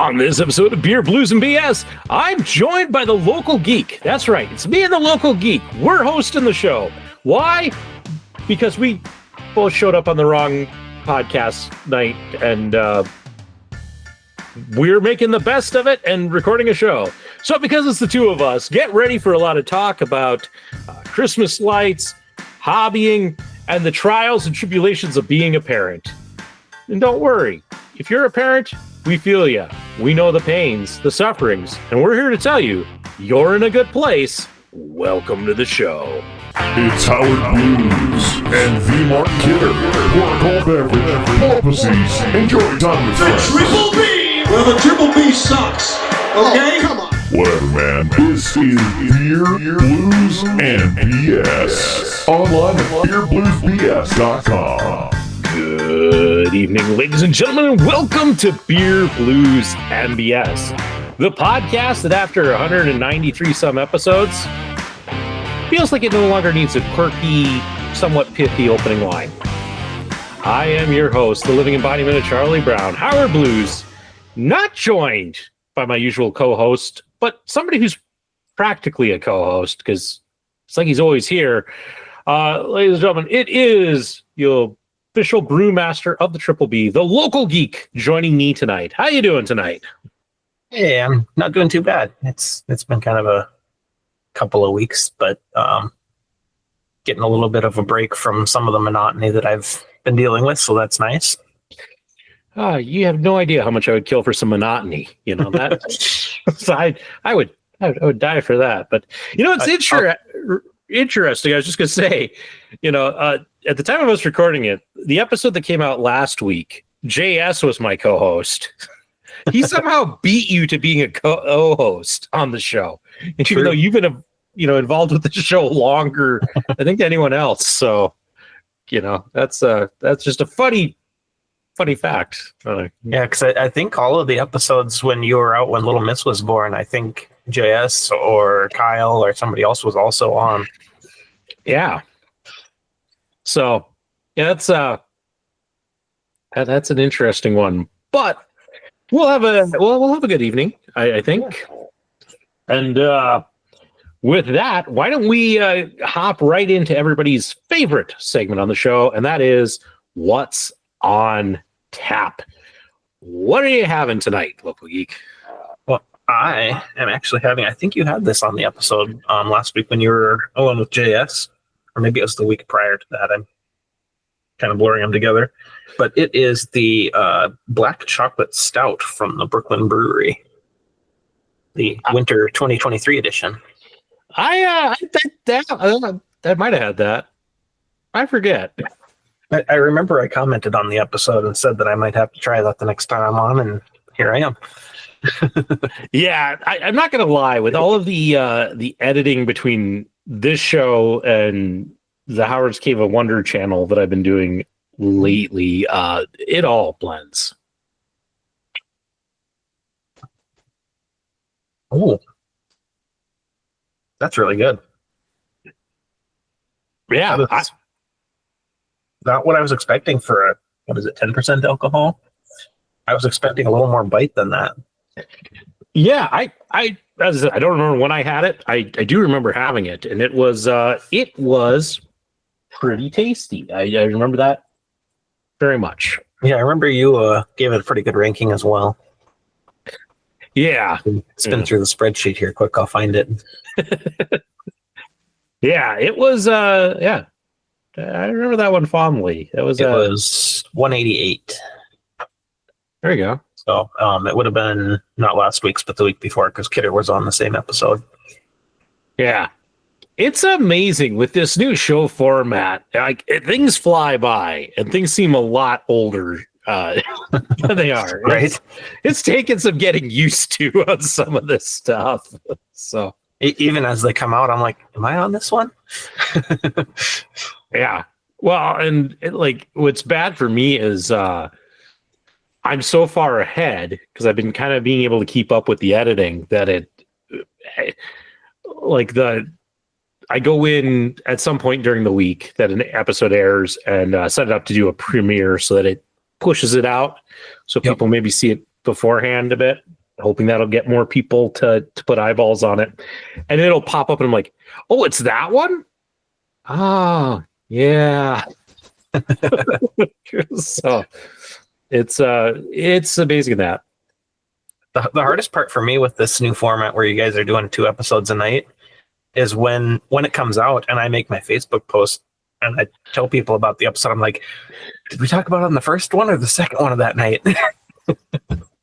On this episode of Beer, Blues, and BS, I'm joined by the local geek. That's right, it's me and the local geek. We're hosting the show. Why? Because we both showed up on the wrong podcast night, and we're making the best of it and recording a show. So because it's the two of us, get ready for a lot of talk about Christmas lights, hobbying, and the trials and tribulations of being a parent. And don't worry, if you're a parent, we feel you. We know the pains, the sufferings, and we're here to tell you, you're in a good place. Welcome to the show. It's Howard Blues and V-Mark Kidder. Pour a cold beverage, pull up a seat, enjoy time with friends. The Triple B! Well, the Triple B sucks. Okay? Come on. Whatever, man. This is Beer, Blues, and BS. Online at beerbluesbs.com. Good evening, ladies and gentlemen, and welcome to Beer, Blues, and BS, the podcast that after 193 some episodes feels like it no longer needs a quirky, somewhat pithy opening line. I am your host, the living embodiment of Charlie Brown, Howard Blues, not joined by my usual co-host, but somebody who's practically a co-host, because it's like he's always here. Ladies and gentlemen, it is your official brewmaster of the Triple B, the local geek, joining me tonight. How you doing tonight? Hey, I'm not doing too bad. It's been kind of a couple of weeks, but getting a little bit of a break from some of the monotony that I've been dealing with, so that's nice. You have no idea how much I would kill for some monotony. You know that. So I would die for that. But you know, it's interesting. I was just gonna say, you know, at the time of us recording it, the episode that came out last week, JS was my co-host. He somehow beat you to being a co-host on the show, and even though you've been, involved with the show longer, I think, than anyone else. So, you know, that's just a funny fact. Yeah, because I think all of the episodes when you were out when Little Miss was born, I think JS or Kyle or somebody else was also on. Yeah. So yeah, that's an interesting one. But we'll have a good evening, I think. And with that, why don't we hop right into everybody's favorite segment on the show, and that is What's on Tap. What are you having tonight, Local Geek? Well, I am actually having, I think you had this on the episode last week when you were on with JS, or maybe it was the week prior to that. I'm kind of blurring them together. But it is the black chocolate stout from the Brooklyn Brewery, the winter 2023 edition. I think that might have had that. I forget. I remember I commented on the episode and said that I might have to try that the next time I'm on, and here I am. Yeah, I'm not going to lie. With all of the editing between this show and the Howard's Cave of Wonder channel that I've been doing lately, it all blends. Oh, that's really good. Yeah, not what I was expecting for a, 10% alcohol? I was expecting a little more bite than that. Yeah, I as I said, I don't remember when I had it. I do remember having it, and it was pretty tasty. I remember that very much. Yeah, I remember you gave it a pretty good ranking as well. Yeah. Spin through the spreadsheet here quick, I'll find it. Yeah, it was I remember that one fondly. It was 188. There you go. So it would have been not last week's, but the week before, because Kidder was on the same episode. Yeah. It's amazing with this new show format. Like things fly by and things seem a lot older than they are. Right. It's taken some getting used to on some of this stuff. So even as they come out, I'm like, am I on this one? Yeah. Well, and what's bad for me is I'm so far ahead because I've been kind of being able to keep up with the editing that I go in at some point during the week that an episode airs and set it up to do a premiere so that it pushes it out so people maybe see it beforehand a bit, hoping that'll get more people to put eyeballs on it. And it'll pop up and I'm like, oh, it's that one? Oh, yeah. So it's basically that. The hardest part for me with this new format where you guys are doing 2 episodes a night is when it comes out and I make my Facebook post and I tell people about the episode. I'm like, did we talk about it on the first one or the second one of that night?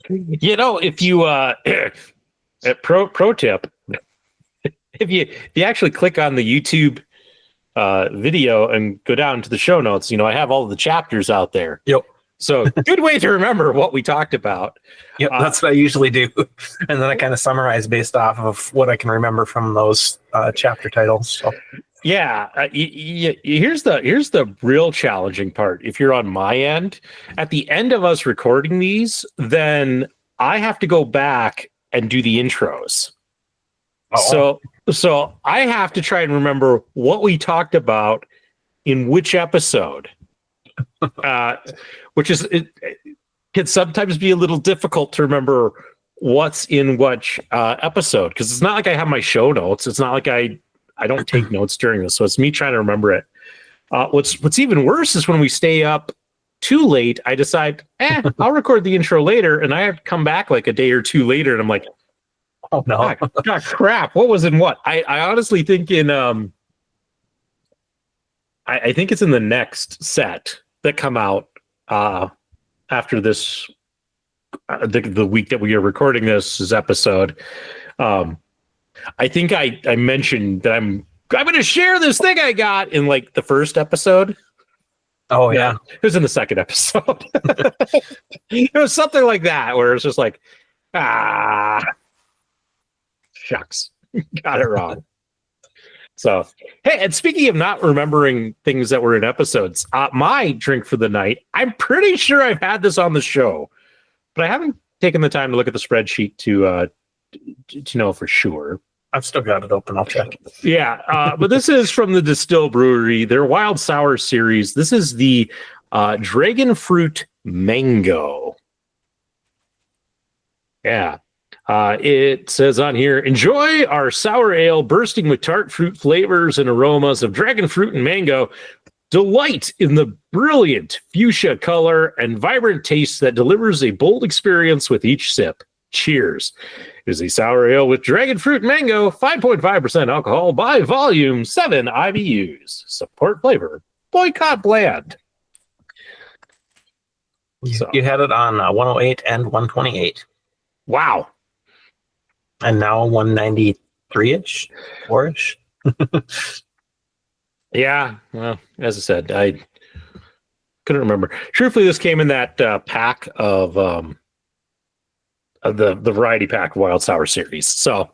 You know, if you pro tip, if you actually click on the YouTube video and go down to the show notes, you know, I have all of the chapters out there. Yep. So good way to remember what we talked about. Yep, that's what I usually do. And then I kind of summarize based off of what I can remember from those chapter titles. So. Yeah. Here's the real challenging part. If you're on my end, at the end of us recording these, then I have to go back and do the intros. Uh-oh. So I have to try and remember what we talked about in which episode. Which is it can sometimes be a little difficult to remember what's in which episode, because it's not like I have my show notes. It's not like I don't take notes during this, so it's me trying to remember it. What's even worse is when we stay up too late. I decide, I'll record the intro later, and I have to come back like a day or two later, and I'm like, oh no, God, crap! What was in what? I honestly think in I think it's in the next set that come out after this, the week that we are recording this episode. I think I mentioned that I'm going to share this thing I got in like the first episode. Oh yeah, it was in the second episode. It was something like that where it's just like, shucks, got it wrong. So, hey, and speaking of not remembering things that were in episodes, my drink for the night, I'm pretty sure I've had this on the show, but I haven't taken the time to look at the spreadsheet to know for sure. I've still got it open. I'll check. Yeah, but this is from the Distill Brewery, their Wild Sour series. This is the Dragon Fruit Mango. Yeah. It says on here, enjoy our sour ale bursting with tart fruit flavors and aromas of dragon fruit and mango. Delight in the brilliant fuchsia color and vibrant taste that delivers a bold experience with each sip. Cheers. It is a sour ale with dragon fruit and mango, 5.5% alcohol by volume, 7 IBUs. Support flavor. Boycott bland. You had it on 108 and 128. Wow. And now 193-ish, 4-ish. Yeah, well, as I said, I couldn't remember. Truthfully, this came in that pack of the variety pack Wild Sour series. So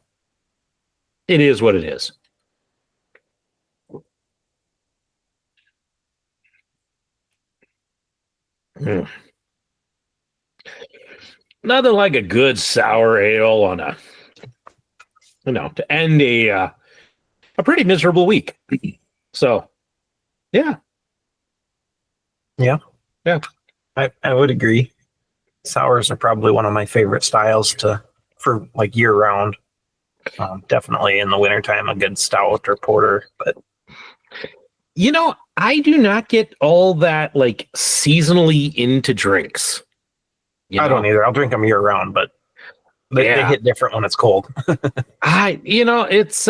it is what it is. Nothing like a good sour ale on to end a pretty miserable week. So, yeah. I would agree. Sours are probably one of my favorite styles for like year round. Definitely in the wintertime, a good stout or porter. But I do not get all that like seasonally into drinks. I don't either. I'll drink them year round, but they hit different when it's cold. It's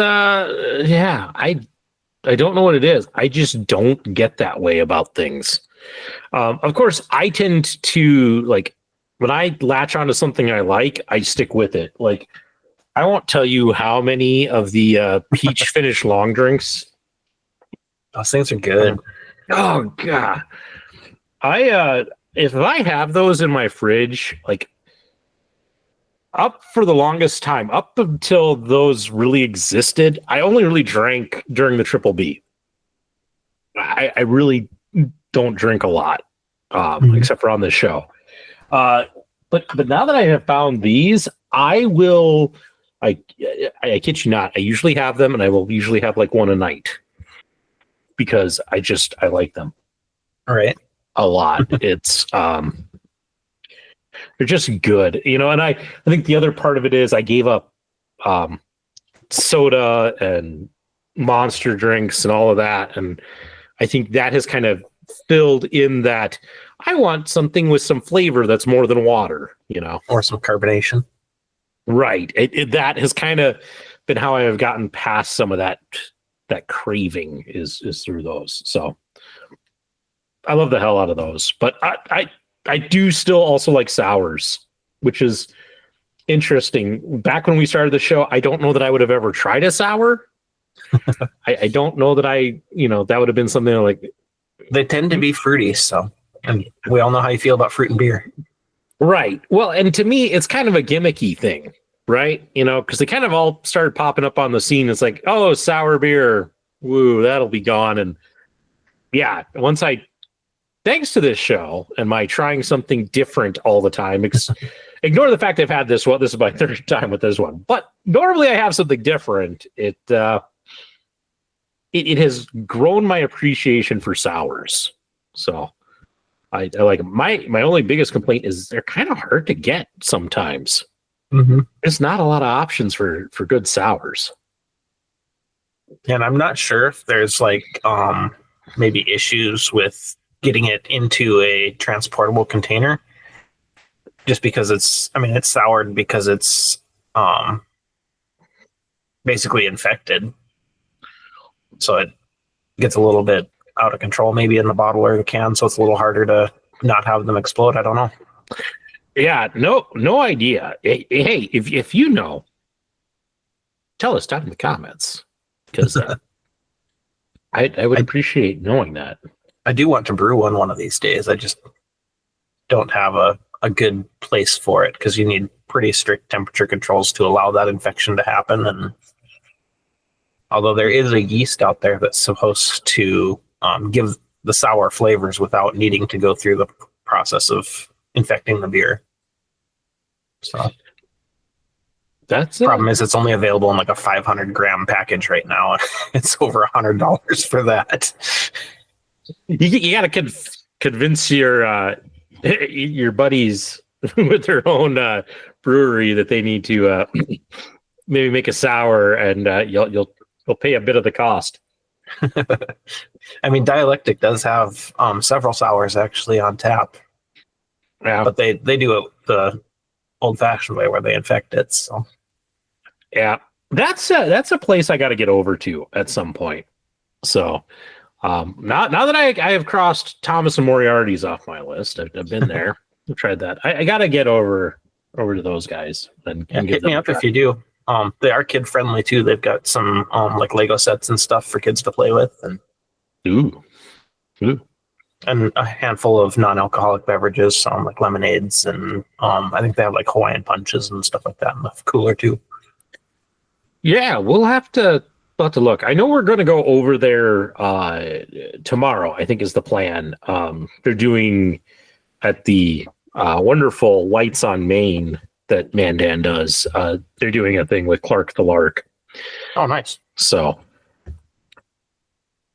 I don't know what it is. I just don't get that way about things. Of course, I tend to like when I latch onto something I like, I stick with it. Like I won't tell you how many of the peach finish long drinks. Those things are good. Oh god. If I have those in my fridge, like up for the longest time, up until those really existed, I only really drank during the Triple B. I really don't drink a lot, except for on this show. But now that I have found these, I kid you not, I usually have them, and I will usually have like one a night because I like them. All right. A lot. It's They're just good, you know. And I think the other part of it is I gave up soda and monster drinks and all of that, and I think that has kind of filled in that I want something with some flavor that's more than water, you know, or some carbonation. Right. That has kind of been how I have gotten past some of that craving is through those. So I love the hell out of those, but I do still also like sours, which is interesting. Back when we started the show, I don't know that I would have ever tried a sour. I don't know that that would have been something like. They tend to be fruity, so, and we all know how you feel about fruit and beer. Right. Well, and to me, it's kind of a gimmicky thing, right? You know, because they kind of all started popping up on the scene. It's like, oh, sour beer, woo, that'll be gone. And yeah, thanks to this show and my trying something different all the time, ignore the fact I've had this one. This is my third time with this one, but normally I have something different. It has grown my appreciation for sours. So I like my only biggest complaint is they're kind of hard to get sometimes. Mm-hmm. There's not a lot of options for good sours. And I'm not sure if there's maybe issues with getting it into a transportable container, just because it's soured because it's basically infected. So it gets a little bit out of control, maybe in the bottle or the can. So it's a little harder to not have them explode. I don't know. Yeah, no idea. Hey, if you know, tell us down in the comments, because I would appreciate knowing that. I do want to brew one of these days. I just don't have a good place for it, because you need pretty strict temperature controls to allow that infection to happen. And although there is a yeast out there that's supposed to give the sour flavors without needing to go through the process of infecting the beer. So that's the problem is it's only available in like a 500 gram package right now. It's over $100 for that. You got to convince your buddies with their own brewery that they need to maybe make a sour, and you'll pay a bit of the cost. I mean, Dialectic does have several sours actually on tap. Yeah, but they do it the old-fashioned way where they infect it. So yeah, that's a place I got to get over to at some point. So now that I have crossed Thomas and Moriarty's off my list, I've been there. I've tried that. I got to get over to those guys and hit me up if you do. They are kid friendly too. They've got some like Lego sets and stuff for kids to play with, and and a handful of non-alcoholic beverages, like lemonades, and I think they have like Hawaiian punches and stuff like that in the cooler too. Yeah, we'll have to look. I know we're going to go over there tomorrow, I think is the plan. They're doing at the wonderful Lights on Main that Mandan does. They're doing a thing with Clark the Lark. Oh, nice. So,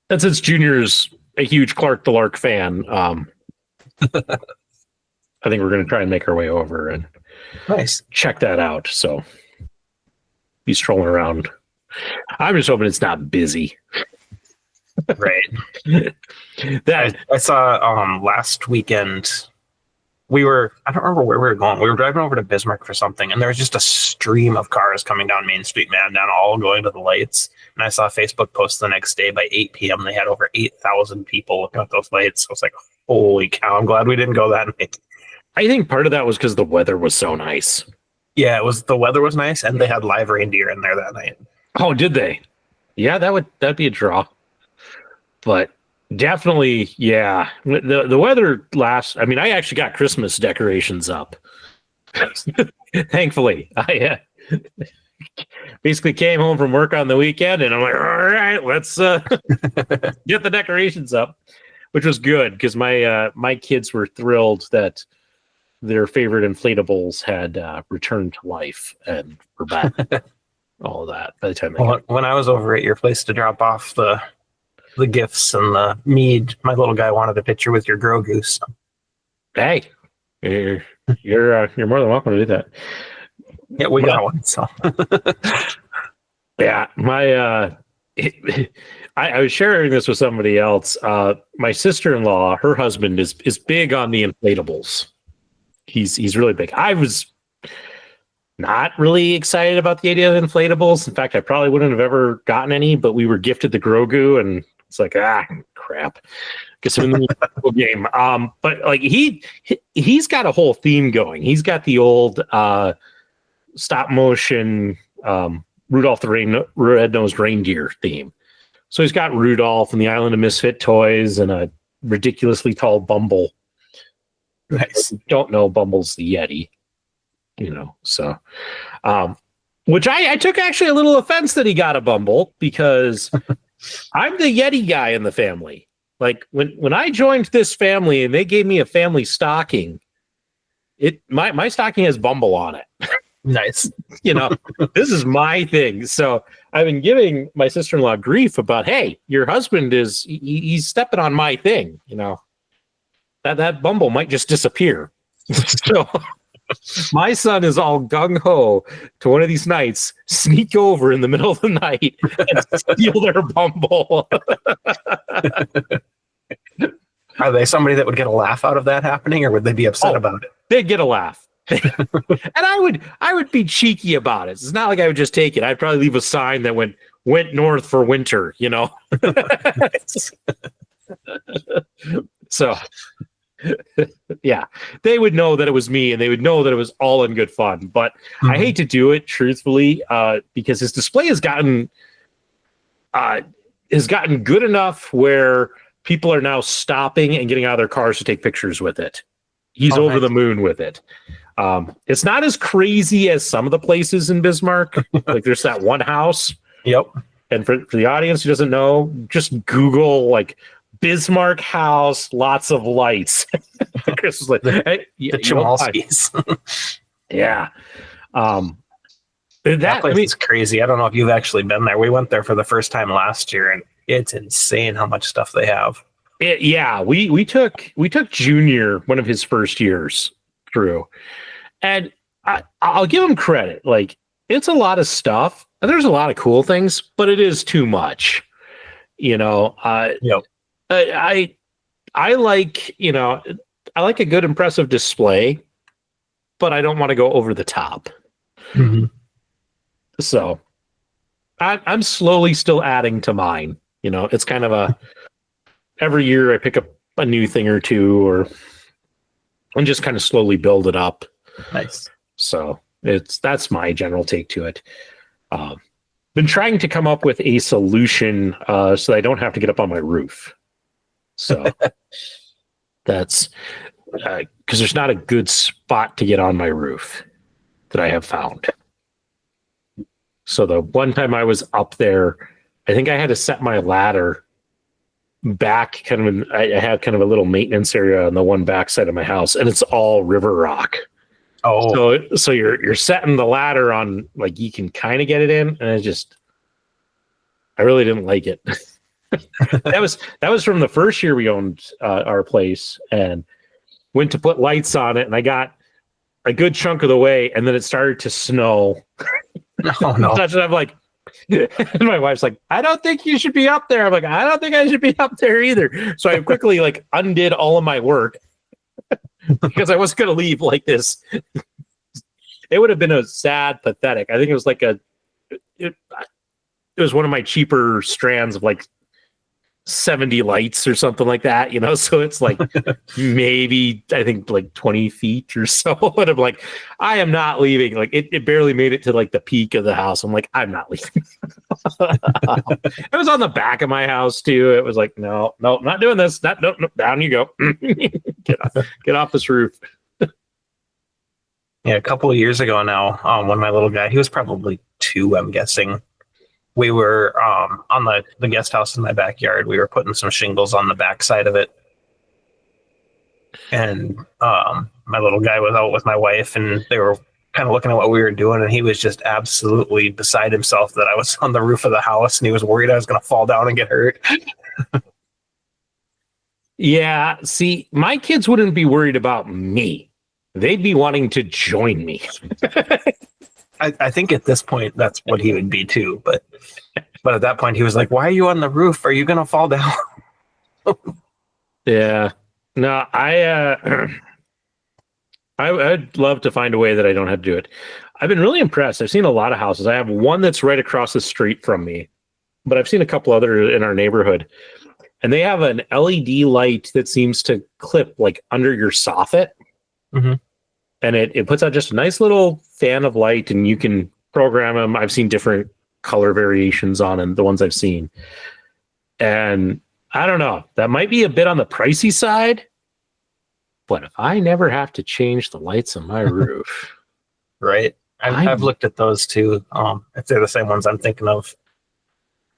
and since Junior's a huge Clark the Lark fan, I think we're going to try and make our way over and check that out. So, be strolling around. I'm just hoping it's not busy. Right. I saw last weekend. I don't remember where we were going. We were driving over to Bismarck for something, and there was just a stream of cars coming down Main Street, Mandan, all going to the lights. And I saw a Facebook post the next day by 8 p.m. They had over 8,000 people looking at those lights. I was like, holy cow, I'm glad we didn't go that night. I think part of that was because the weather was so nice. Yeah, the weather was nice, and they had live reindeer in there that night. Oh, did they? Yeah, that'd be a draw. But definitely, yeah. The weather lasts. I mean, I actually got Christmas decorations up. Thankfully, I basically came home from work on the weekend, and I'm like, all right, let's get the decorations up, which was good because my kids were thrilled that their favorite inflatables had returned to life and were back. All of that by the time when I was over at your place to drop off the gifts and the mead, my little guy wanted a picture with your grow goose. Hey, You're more than welcome to do that. Yeah, we got one. So yeah, my I was sharing this with somebody else. My sister-in-law, her husband is big on the inflatables. He's really big. I was not really excited about the idea of inflatables. In fact, I probably wouldn't have ever gotten any, but we were gifted the Grogu, and it's like, crap. Guess I'm in the game. But like he's got a whole theme going. He's got the old stop motion Rudolph the Red-Nosed Reindeer theme. So he's got Rudolph and the Island of Misfit Toys and a ridiculously tall Bumble. Nice. Don't know, Bumble's the Yeti. So which I took actually a little offense that he got a Bumble, because I'm the Yeti guy in the family. Like when I joined this family and they gave me a family stocking, my stocking has Bumble on it. Nice. This is my thing. So I've been giving my sister-in-law grief about, hey, your husband he's stepping on my thing. That Bumble might just disappear. So my son is all gung-ho to one of these nights, sneak over in the middle of the night and steal their Bumble. Are they somebody that would get a laugh out of that happening, or would they be upset about it? They'd get a laugh. And I would be cheeky about it. It's not like I would just take it. I'd probably leave a sign that went north for winter, So yeah, they would know that it was me, and they would know that it was all in good fun. But I hate to do it, truthfully, because his display has gotten good enough where people are now stopping and getting out of their cars to take pictures with it. He's over the moon with it. It's not as crazy as some of the places in Bismarck. Like there's that one house. Yep. And for the audience who doesn't know, just Google like Bismarck house, lots of lights. Chris was like, hey, the Chimalskis. Yeah. That place is crazy. I don't know if you've actually been there. We went there for the first time last year, and it's insane how much stuff they have. We took Junior one of his first years through, and I'll give him credit. Like it's a lot of stuff, and there's a lot of cool things, but it is too much. I like I like a good impressive display, but I don't want to go over the top. Mm-hmm. So I'm slowly still adding to mine. It's kind of every year I pick up a new thing or two, and just kind of slowly build it up. Nice. So that's my general take to it. Been trying to come up with a solution so that I don't have to get up on my roof. So that's because there's not a good spot to get on my roof that I have found. So the one time I was up there, I think I had to set my ladder back I had kind of a little maintenance area on the one back side of my house, and it's all river rock. Oh, so you're setting the ladder on, like you can kind of get it in, and I really didn't like it. that was from the first year we owned our place, and went to put lights on it, and I got a good chunk of the way, and then it started to snow. Oh no! I'm like, and my wife's like, I don't think you should be up there. I'm like, I don't think I should be up there either. So I quickly like undid all of my work because I wasn't going to leave like this. It would have been a sad, pathetic. I think it was like it was one of my cheaper strands of like 70 lights or something like that, so it's like maybe I think like 20 feet or so. And I'm like, I am not leaving. Like it barely made it to like the peak of the house. I'm like, I'm not leaving. It was on the back of my house too. It was like, no, not doing this. No, down you go. Get off this roof. Yeah, a couple of years ago now, when my little guy, he was probably 2, I'm guessing. We were on the guest house in my backyard. We were putting some shingles on the back side of it. And my little guy was out with my wife, and they were kind of looking at what we were doing, and he was just absolutely beside himself that I was on the roof of the house, and he was worried I was going to fall down and get hurt. Yeah, see, my kids wouldn't be worried about me. they'd be wanting to join me. I think at this point that's what he would be too. But at that point he was like, "Why are you on the roof? Are you gonna fall down?" Yeah. No, I'd love to find a way that I don't have to do it. I've been really impressed. I've seen a lot of houses. I have one that's right across the street from me, but I've seen a couple other in our neighborhood, and they have an LED light that seems to clip like under your soffit. Mm-hmm. And it puts out just a nice little fan of light, and you can program them. I've seen different color variations on them, the ones I've seen. And I don't know, that might be a bit on the pricey side, but if I never have to change the lights on my roof. Right. I've looked at those too. If they're the same ones I'm thinking of.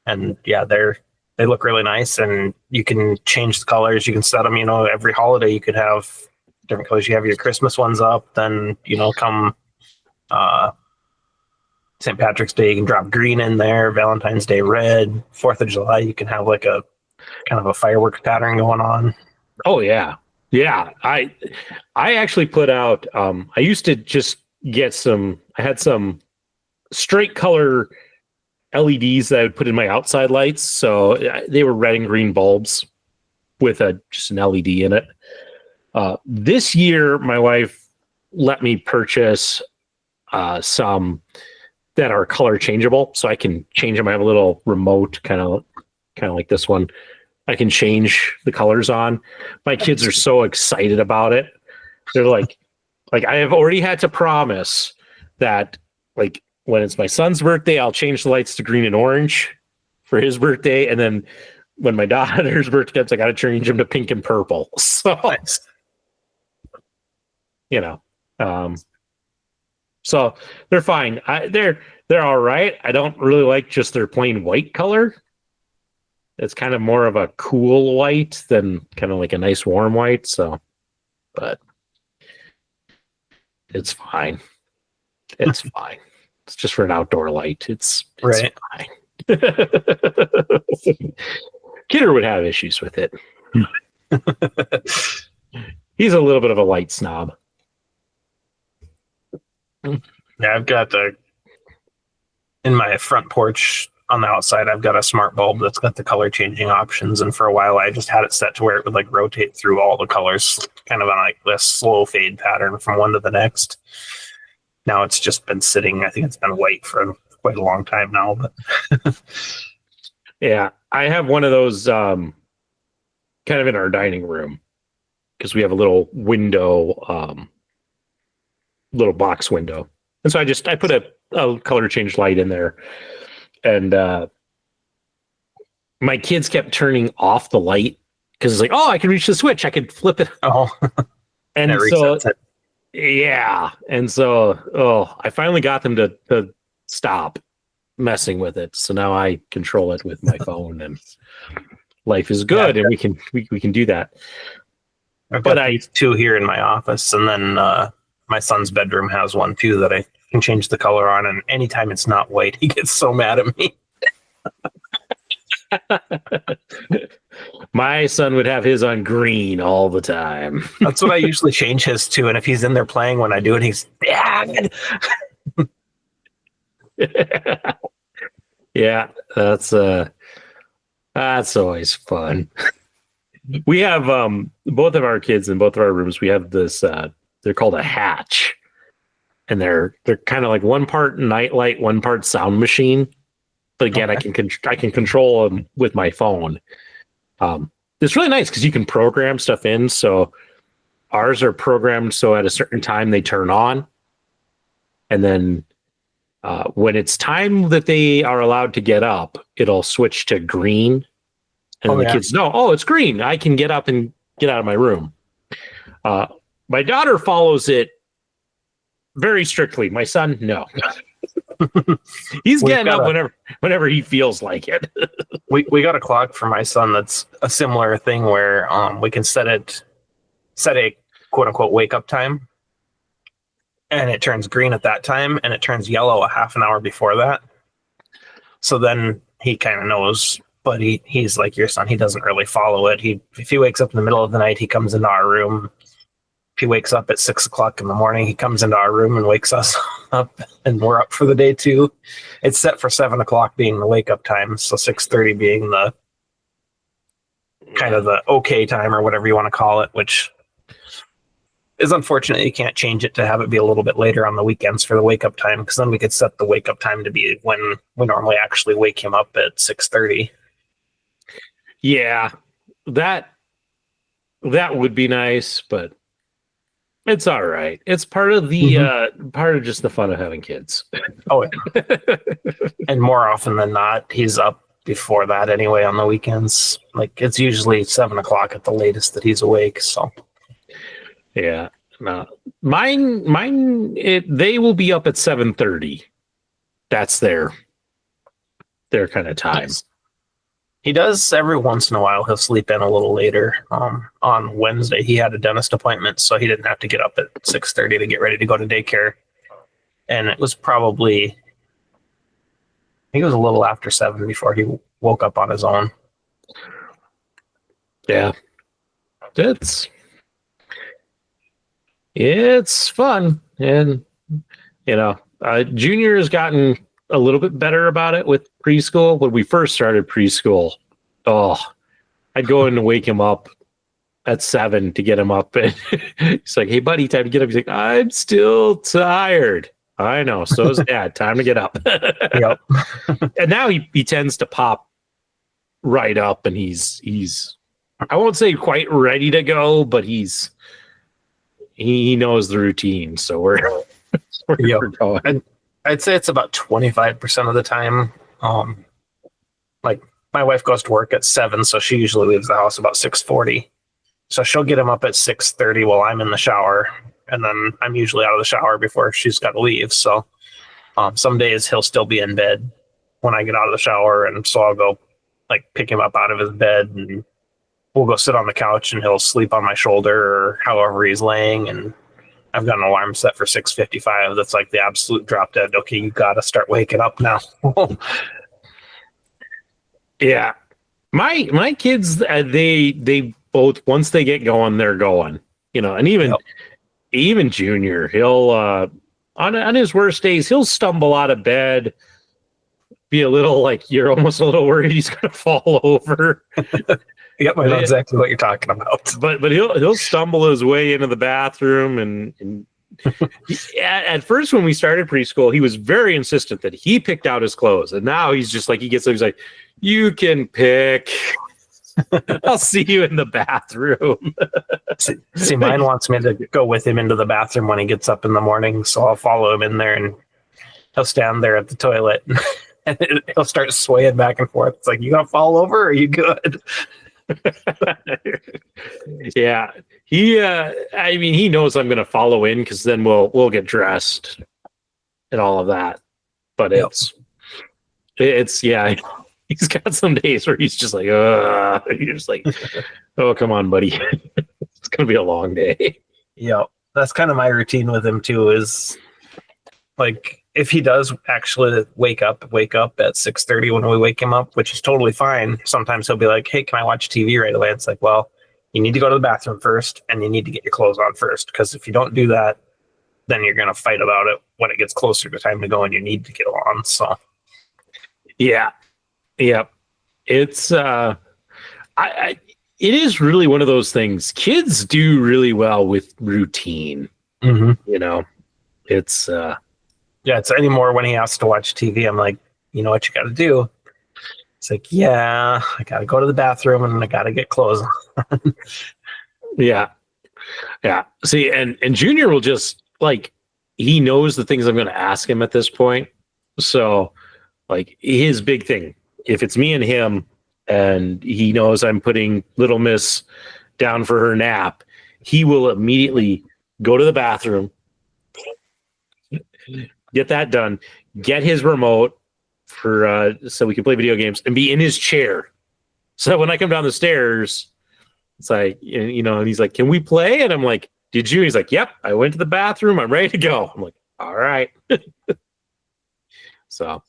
And yeah, they look really nice, and you can change the colors. You can set them, every holiday you could have different colors. You have your Christmas ones up, then come St. Patrick's Day, you can drop green in there. Valentine's Day red. 4th of July, you can have like a kind of a fireworks pattern going on. Oh yeah, I actually put out. I used to just get some. I had some straight color LEDs that I would put in my outside lights, so they were red and green bulbs with just an LED in it. This year, my wife let me purchase some that are color changeable, so I can change them. I have a little remote, kind of like this one. I can change the colors on. My kids are so excited about it. They're like I have already had to promise that, like, when it's my son's birthday, I'll change the lights to green and orange for his birthday, and then when my daughter's birthday comes, I got to change them to pink and purple. So. Nice. So they're fine. They're all right. I don't really like just their plain white color. It's kind of more of a cool white than kind of like a nice warm white. So, but it's fine. It's fine. It's just for an outdoor light. It's right. Fine. Kidder would have issues with it. He's a little bit of a light snob. Yeah, I've got in my front porch on the outside, I've got a smart bulb that's got the color changing options. And for a while, I just had it set to where it would like rotate through all the colors, kind of on like this slow fade pattern from one to the next. Now it's just been sitting. I think it's been white for quite a long time now. But yeah, I have one of those kind of in our dining room, because we have a little window, little box window. And so I put a color change light in there, and my kids kept turning off the light because it's like, oh, I can reach the switch. I could flip it. Oh, and so, yeah. And so, I finally got them to stop messing with it. So now I control it with my phone, and life is good. And we can do that. I've got these two here in my office, and then my son's bedroom has one too that I can change the color on. And anytime it's not white, he gets so mad at me. My son would have his on green all the time. That's what I usually change his to. And if he's in there playing when I do it, he's yeah, that's always fun. We have both of our kids in both of our rooms. We have this. They're called a hatch, and they're kind of like one part nightlight, one part sound machine. But again, okay. I can control them with my phone. It's really nice because you can program stuff in. So ours are programmed so at a certain time they turn on, and then when it's time that they are allowed to get up, it'll switch to green. And the kids know, oh, it's green. I can get up and get out of my room. My daughter follows it very strictly. My son, no. He's getting up whenever he feels like it. we got a clock for my son that's a similar thing where we can set a quote unquote wake up time, and it turns green at that time, and it turns yellow a half an hour before that. So then he kind of knows. But he's like your son. He doesn't really follow it. If he wakes up in the middle of the night, he comes into our room he wakes up at 6 o'clock in the morning. He comes into our room and wakes us up, and we're up for the day too. It's set for 7 o'clock being the wake up time, so 6:30 being the kind of the okay time or whatever you want to call it, which is unfortunate. You can't change it to have it be a little bit later on the weekends for the wake up time, because then we could set the wake up time to be when we normally actually wake him up at 6:30. Yeah, that would be nice, but it's all right. It's part of the part of just the fun of having kids. Oh, yeah. And more often than not, he's up before that anyway on the weekends. Like, it's usually 7 o'clock at the latest that he's awake. So, yeah, no, mine, they will be up at 7:30. That's their kind of time. Nice. He does every once in a while. He'll sleep in a little later. On Wednesday, he had a dentist appointment, so he didn't have to get up at 6:30 to get ready to go to daycare. And it was probably, I think it was a little after 7 before he woke up on his own. Yeah, it's fun, and Junior has gotten a little bit better about it with preschool. When we first started preschool, I'd go in and wake him up at 7 to get him up, and he's like, "Hey, buddy, time to get up." He's like, "I'm still tired." I know, so is Dad. Time to get up. Yep. And now he tends to pop right up, and he's I won't say quite ready to go, but he knows the routine, so we're going. And I'd say it's about 25% of the time. Like, my wife goes to work at 7, so she usually leaves the house about 6:40. So she'll get him up at 6:30 while I'm in the shower, and then I'm usually out of the shower before she's got to leave. So some days he'll still be in bed when I get out of the shower, and so I'll go pick him up out of his bed, and we'll go sit on the couch, and he'll sleep on my shoulder or however he's laying. And I've got an alarm set for 6:55. That's like the absolute drop dead. Okay, you got to start waking up now. Yeah, my kids, they both, once they get going, they're going. And even Junior, he'll on his worst days, he'll stumble out of bed, be a little you're almost a little worried he's gonna fall over. Yep, I know exactly what you're talking about. But he'll stumble his way into the bathroom, and at first when we started preschool, he was very insistent that he picked out his clothes, and now he's just he's like, "You can pick. I'll see you in the bathroom." See, mine wants me to go with him into the bathroom when he gets up in the morning, so I'll follow him in there, and he'll stand there at the toilet, and he'll start swaying back and forth. It's like, "You gonna fall over, or are you good?" Yeah, he knows I'm going to follow in, because then we'll get dressed and all of that. But it's he's got some days where he's just like, you're just like, "Oh, come on, buddy." It's going to be a long day. Yeah, that's kind of my routine with him too, is if he does actually wake up at 6:30 when we wake him up, which is totally fine. Sometimes he'll be like, "Hey, can I watch TV right away?" It's like, well, you need to go to the bathroom first, and you need to get your clothes on first, because if you don't do that, then you're going to fight about it when it gets closer to time to go and you need to get on. So, yeah. It's it is really one of those things. Kids do really well with routine. Mm-hmm. It's it's anymore when he asks to watch TV. I'm like, "You know what you got to do?" It's like, "Yeah, I got to go to the bathroom, and I got to get clothes on." Yeah. See, and Junior will just he knows the things I'm going to ask him at this point. So his big thing, if it's me and him, and he knows I'm putting little miss down for her nap, he will immediately go to the bathroom, get that done, get his remote for so we can play video games, and be in his chair. So when I come down the stairs, it's like, and he's like, "Can we play?" And I'm like, "Did you?" He's like, "Yep, I went to the bathroom. I'm ready to go." I'm like, "All right." So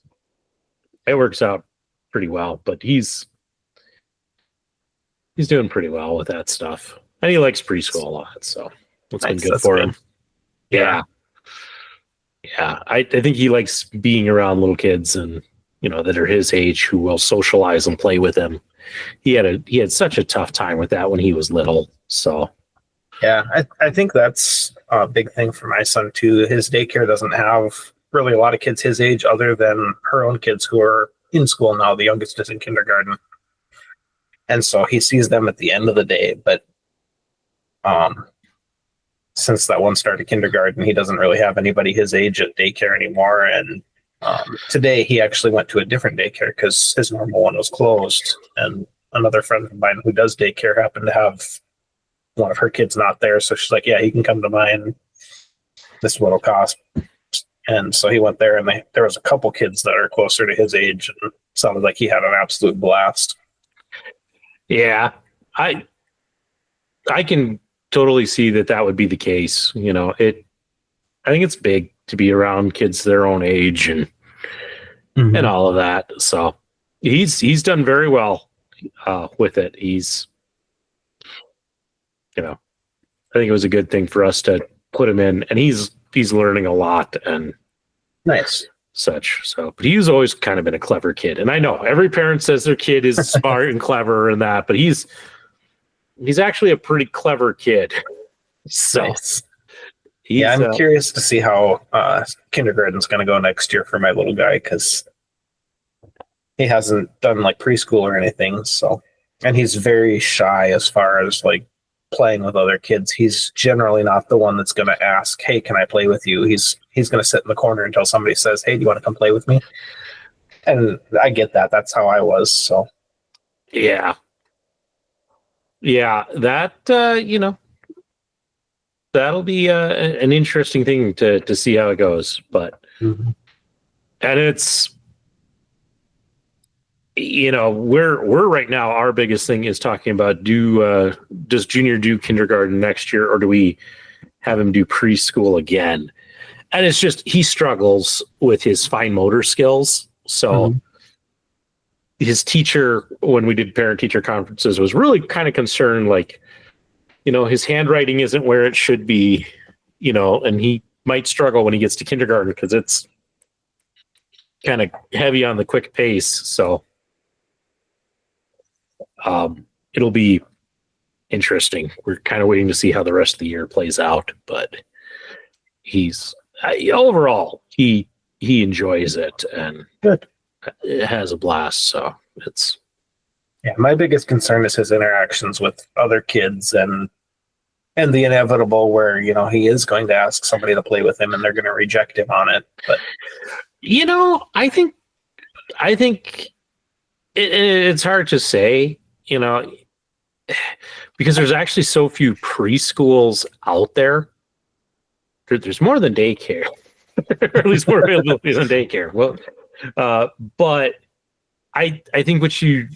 it works out pretty well, but he's doing pretty well with that stuff, and he likes preschool a lot. So It's Nice, been good that's for good. him. Yeah. I think he likes being around little kids and that are his age who will socialize and play with him. He had such a tough time with that when he was little. So Yeah, I think that's a big thing for my son too. His daycare doesn't have really a lot of kids his age other than her own kids who are in school now. The youngest is in kindergarten. And so he sees them at the end of the day. But since that one started kindergarten, he doesn't really have anybody his age at daycare anymore. And today he actually went to a different daycare because his normal one was closed. And another friend of mine who does daycare happened to have one of her kids not there. So she's like, yeah, he can come to mine. This is what it'll cost. And so he went there, and there was a couple kids that are closer to his age, and sounded like he had an absolute blast. Yeah, I can totally see that would be the case. I think it's big to be around kids their own age and all of that. So he's done very well with it. I think it was a good thing for us to put him in, and he's learning a lot and nice such. So, but he's always kind of been a clever kid, and I know every parent says their kid is smart and clever and that, but he's actually a pretty clever kid. So, nice. Yeah, I'm curious to see how kindergarten's going to go next year for my little guy because he hasn't done like preschool or anything. So, and he's very shy as far as like playing with other kids. He's generally not the one that's going to ask, hey, can I play with you? He's going to sit in the corner until somebody says, hey, do you want to come play with me? And I get that. That's how I was. So yeah, that that'll be an interesting thing to see how it goes. But and it's we're right now, our biggest thing is talking about does Junior do kindergarten next year, or do we have him do preschool again? And it's just he struggles with his fine motor skills. So his teacher, when we did parent teacher conferences, was really kind of concerned, like, his handwriting isn't where it should be, and he might struggle when he gets to kindergarten because it's kind of heavy on the quick pace. So it'll be interesting. We're kind of waiting to see how the rest of the year plays out, but he's overall he enjoys it and it has a blast. So it's my biggest concern is his interactions with other kids and the inevitable where he is going to ask somebody to play with him and they're going to reject him on it. But I think it's hard to say. Because there's actually so few preschools out there. There's more than daycare, or at least more availability than daycare. Well, but I think what you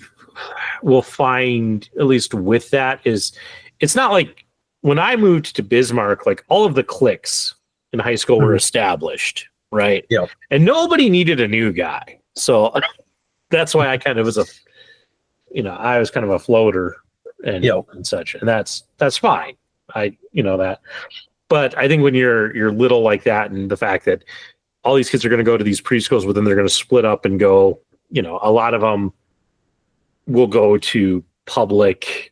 will find, at least with that, is it's not like when I moved to Bismarck, like all of the cliques in high school were established, right? Yeah, and nobody needed a new guy, so that's why I kind of was I was kind of a floater and such, and that's fine. I that, but I think when you're little like that, and the fact that all these kids are going to go to these preschools, but then they're going to split up and go, a lot of them will go to public,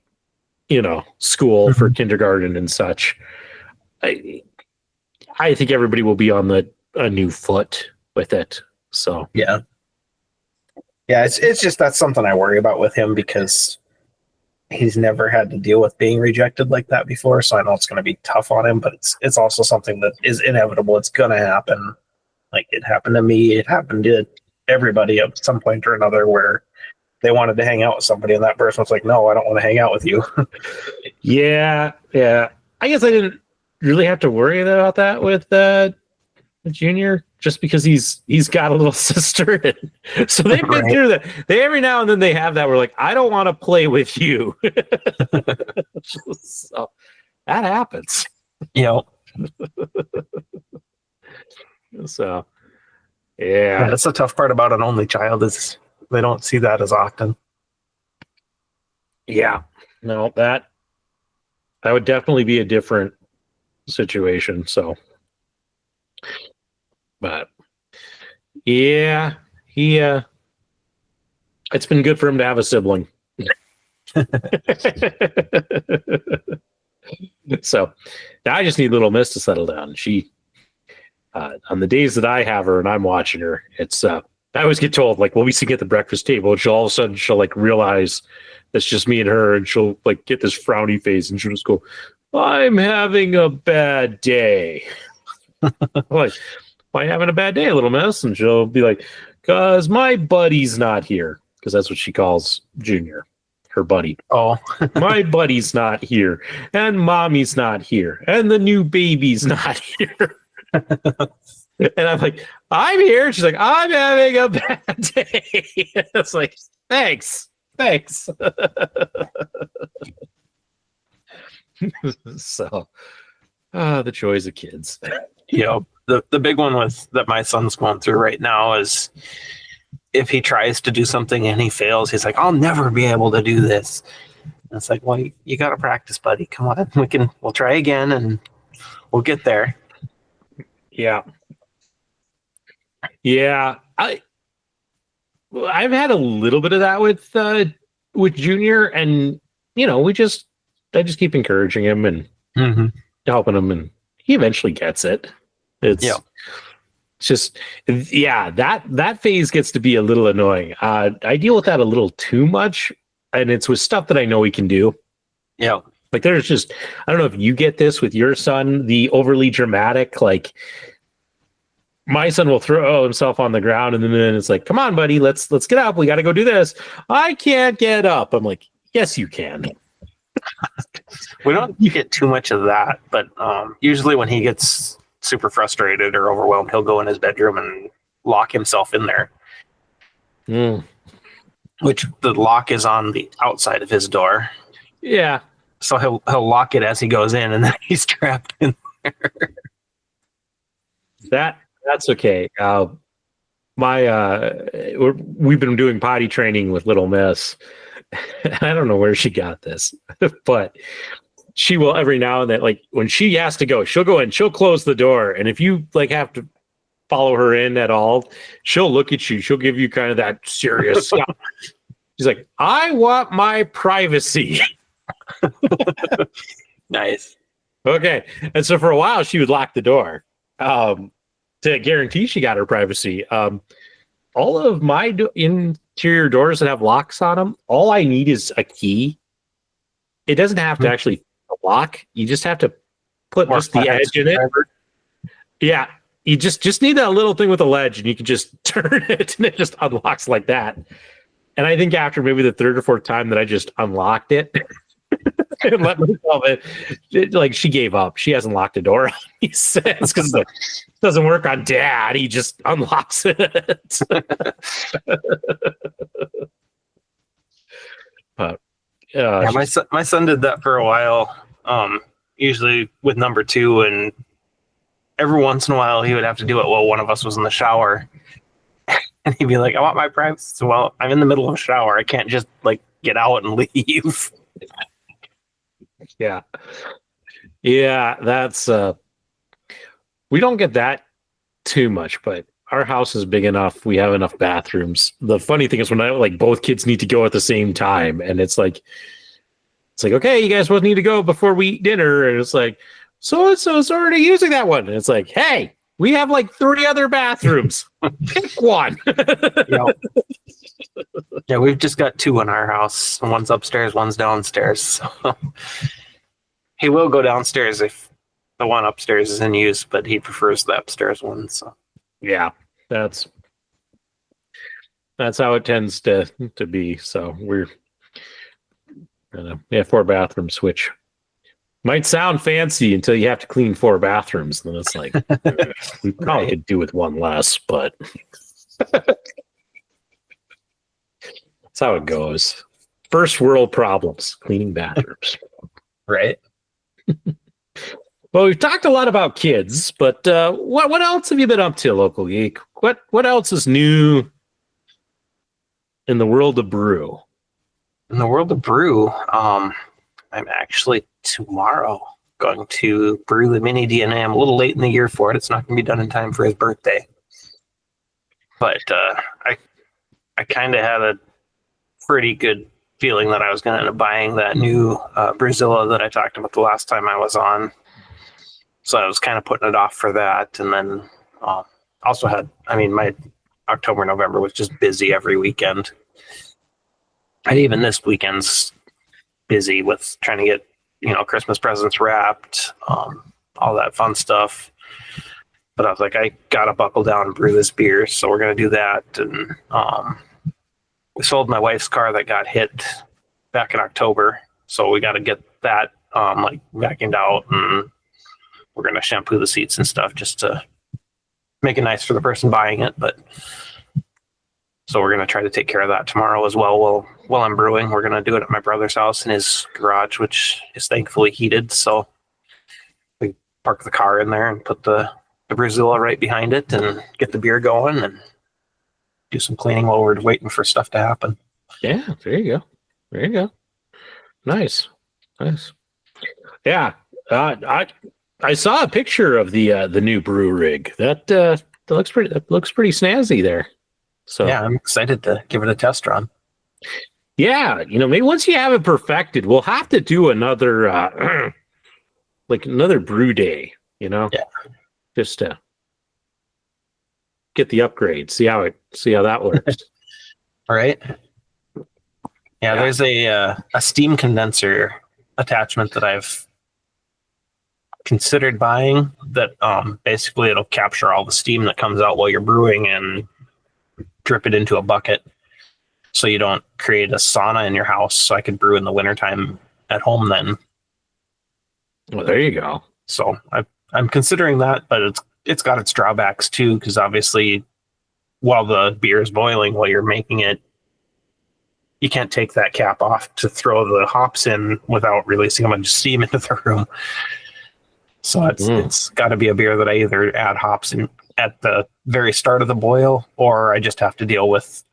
school for kindergarten and such. I think everybody will be on a new foot with it. So yeah, it's just that's something I worry about with him because he's never had to deal with being rejected like that before. So I know it's going to be tough on him, but it's also something that is inevitable. It's going to happen. Like it happened to me. It happened to everybody at some point or another where they wanted to hang out with somebody and that person was like, no, I don't want to hang out with you. Yeah. I guess I didn't really have to worry about that with Junior, just because he's got a little sister, so they've been through that. They every now and then they have that. We're like, I don't want to play with you. So that happens. So yeah, that's the tough part about an only child is they don't see that as often. Yeah, no, that would definitely be a different situation. So, but yeah, it's been good for him to have a sibling. So now I just need Little Miss to settle down. She, on the days that I have her and I'm watching her, it's, I always get told, like, well, we sit at the breakfast table, and all of a sudden she'll like realize that's just me and her, and she'll like get this frowny face, and she'll just go, I'm having a bad day. Like, why having a bad day, Little Miss? And she'll be like, because my buddy's not here. Because that's what she calls Junior, her buddy. Oh, My buddy's not here, and mommy's not here, and the new baby's not here. And I'm like, I'm here. She's like, I'm having a bad day. It's like, thanks. So, the joys of kids. The big one that my son's going through right now is if he tries to do something and he fails, he's like, I'll never be able to do this. And it's like, well, you got to practice, buddy. Come on, we'll try again and we'll get there. Yeah. I've had a little bit of that with Junior, and I just keep encouraging him and helping him, and he eventually gets it. It's just, that phase gets to be a little annoying. I deal with that a little too much, and it's with stuff that I know he can do. Yeah. Like there's just, I don't know if you get this with your son, the overly dramatic, like my son will throw himself on the ground, and then it's like, come on, buddy, let's get up. We got to go do this. I can't get up. I'm like, yes, you can. We don't get too much of that, but usually when he gets super frustrated or overwhelmed, he'll go in his bedroom and lock himself in there. Which the lock is on the outside of his door. Yeah. So he'll lock it as he goes in, and then he's trapped in there. That's okay. We've been doing potty training with Little Miss. I don't know where she got this, but she will every now and then, like when she has to go, she'll go in, she'll close the door, and if you like have to follow her in at all, she'll look at you. She'll give you kind of that serious stuff. She's like, I want my privacy. Nice. Okay. And so for a while, she would lock the door to guarantee she got her privacy. All of my interior doors that have locks on them, all I need is a key. It doesn't have to actually lock. You just have to put just the edge in it. Yeah. You just need that little thing with a ledge, and you can just turn it, and it just unlocks like that. And I think after maybe the third or fourth time that I just unlocked it and let myself in, like she gave up. She hasn't locked the door since, because it doesn't work on Dad. He just unlocks it. But my son did that for a while. Usually with number 2, and every once in a while he would have to do it while one of us was in the shower. And he'd be like, I want my privacy. So, well, I'm in the middle of a shower. I can't just like get out and leave. Yeah. That's we don't get that too much, but our house is big enough. We have enough bathrooms. The funny thing is when both kids need to go at the same time, and it's like, okay, you guys both need to go before we eat dinner. And it's like, so-and-so's already using that one. And it's like, hey, we have like 3 other bathrooms. Pick one. Yeah, we've just got 2 in our house. One's upstairs, one's downstairs. So he will go downstairs if the one upstairs is in use, but he prefers the upstairs one. So yeah, that's how it tends to be. So we're 4 bathrooms, which might sound fancy until you have to clean 4 bathrooms. And then it's like, we probably could do with one less, but that's how it goes. First world problems, cleaning bathrooms. Right. Well, we've talked a lot about kids, but what else have you been up to, Local Geek? What else is new in the world of brew? In the world of brew, I'm actually tomorrow going to brew the mini DNA. I'm a little late in the year for it. It's not going to be done in time for his birthday. But I kind of had a pretty good feeling that I was going to end up buying that new Brewzilla that I talked about the last time I was on. So I was kind of putting it off for that. And then also had, my October, November was just busy every weekend. And even this weekend's busy with trying to get, Christmas presents wrapped, all that fun stuff. But I was like, I got to buckle down and brew this beer. So we're going to do that. And we sold my wife's car that got hit back in October. So we got to get that vacuumed out, and we're going to shampoo the seats and stuff just to make it nice for the person buying it. But so we're going to try to take care of that tomorrow as well. While I'm brewing, we're going to do it at my brother's house in his garage, which is thankfully heated. So we park the car in there and put the Brewzilla right behind it and get the beer going and do some cleaning while we're waiting for stuff to happen. Yeah, there you go. Nice. Yeah, I saw a picture of the new brew rig. That looks pretty snazzy there. So yeah, I'm excited to give it a test run. Yeah, maybe once you have it perfected, we'll have to do another another brew day. Yeah, just to get the upgrade, see how that works. All right. Yeah, there's a steam condenser attachment that I've considered buying that basically it'll capture all the steam that comes out while you're brewing and drip it into a bucket so you don't create a sauna in your house. So I could brew in the wintertime at home then. Well, there you go. So I'm considering that, but it's got its drawbacks too, because obviously while the beer is boiling, while you're making it, you can't take that cap off to throw the hops in without releasing a bunch of steam into the room. So it's got to be a beer that I either add hops in at the very start of the boil, or I just have to deal with,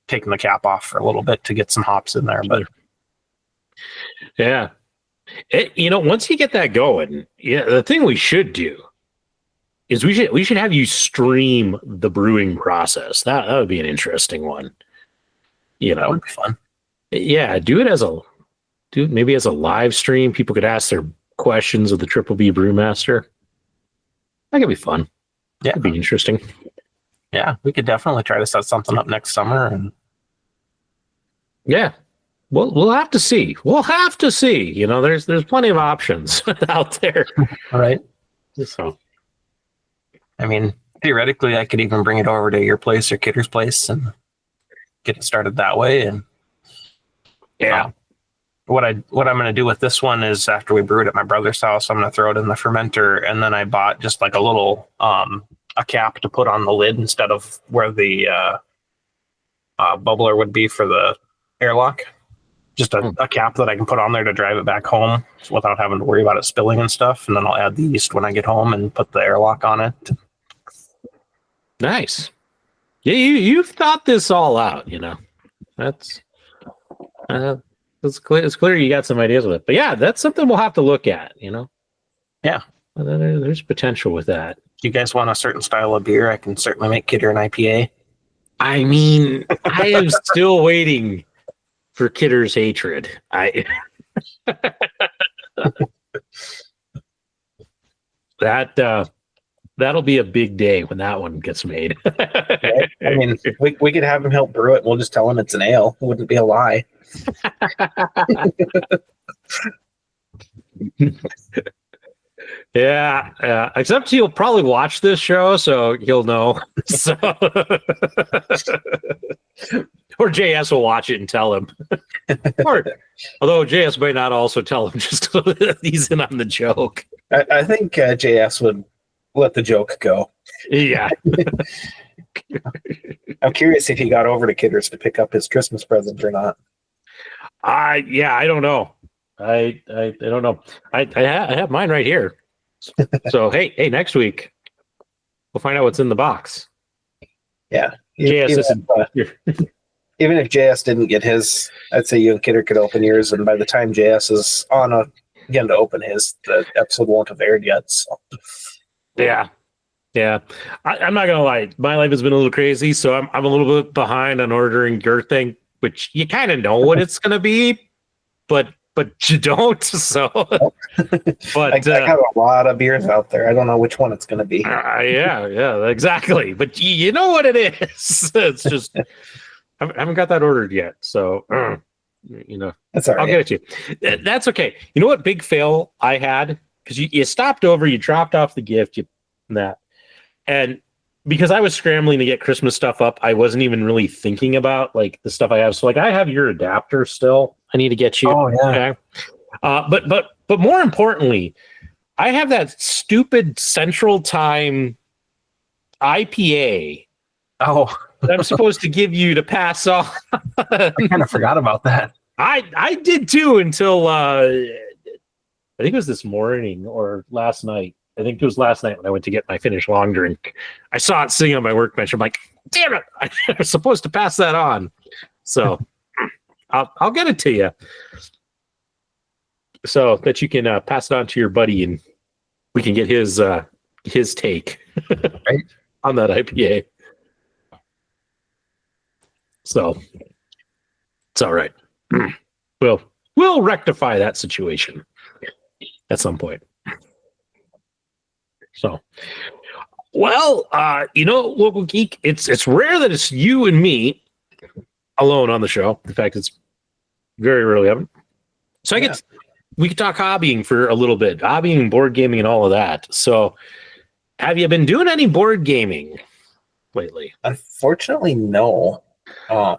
taking the cap off for a little bit to get some hops in there. But yeah, once you get that going, the thing we should do is we should have you stream the brewing process. That would be an interesting one. That would be fun. Yeah, do it maybe as a live stream. People could ask their questions of the Triple B Brewmaster. That could be fun. Yeah, it'd be interesting. Yeah, we could definitely try to set something up next summer. And yeah, we'll have to see. There's plenty of options out there. All right. So, theoretically, I could even bring it over to your place or Kidder's place and get it started that way. And yeah. What I'm going to do with this one is after we brew it at my brother's house, I'm going to throw it in the fermenter, and then I bought just like a little a cap to put on the lid instead of where the bubbler would be for the airlock. Just a cap that I can put on there to drive it back home without having to worry about it spilling and stuff. And then I'll add the yeast when I get home and put the airlock on it. Nice. Yeah, you've thought this all out. That's it's clear you got some ideas with it. But yeah, that's something we'll have to look at. Yeah, there's potential with that. If you guys want a certain style of beer, I can certainly make Kidder an IPA. I am still waiting for Kidder's hatred. That'll be a big day when that one gets made. Right? We could have him help brew it. We'll just tell him it's an ale. It wouldn't be a lie. Yeah, except he'll probably watch this show, so he'll know. So, or JS will watch it and tell him. Although JS may not also tell him, just he's in on the joke. I think JS would let the joke go. Yeah. I'm curious if he got over to Kidder's to pick up his Christmas present or not. I don't know. I don't know. I have mine right here. So hey, next week we'll find out what's in the box. Yeah. JS even if JS didn't get his, I'd say you and Kidder could open yours, and by the time JS is on a again to open his. The episode won't have aired yet. So. Yeah. I'm not gonna lie. My life has been a little crazy, so I'm a little bit behind on ordering your thing, which you kind of know what it's gonna be, but you don't. So, but I got a lot of beers out there. I don't know which one it's gonna be. Yeah, exactly. But you know what it is. It's just I haven't got that ordered yet. So, That's all right. I'll get it to you. That's okay. You know what big fail I had? Because you stopped over, you dropped off the gift, and because I was scrambling to get Christmas stuff up, I wasn't even really thinking about like the stuff I have. So like I have your adapter still. I need to get you. Oh yeah. Okay? But more importantly, I have that stupid Central Time IPA. Oh, that I'm supposed to give you to pass on. I kind of forgot about that. I did too until I think it was this morning or last night. I think it was last night when I went to get my finished long drink. I saw it sitting on my workbench. I'm like, damn it! I was supposed to pass that on. So I'll get it to you, so that you can pass it on to your buddy, and we can get his take right on that IPA. So it's all right. We'll rectify that situation at some point. So, well, Local Geek, it's rare that it's you and me alone on the show. In fact, it's very rarely happen. So we could talk hobbying for a little bit, hobbying, board gaming, and all of that. So, have you been doing any board gaming lately? Unfortunately, no. My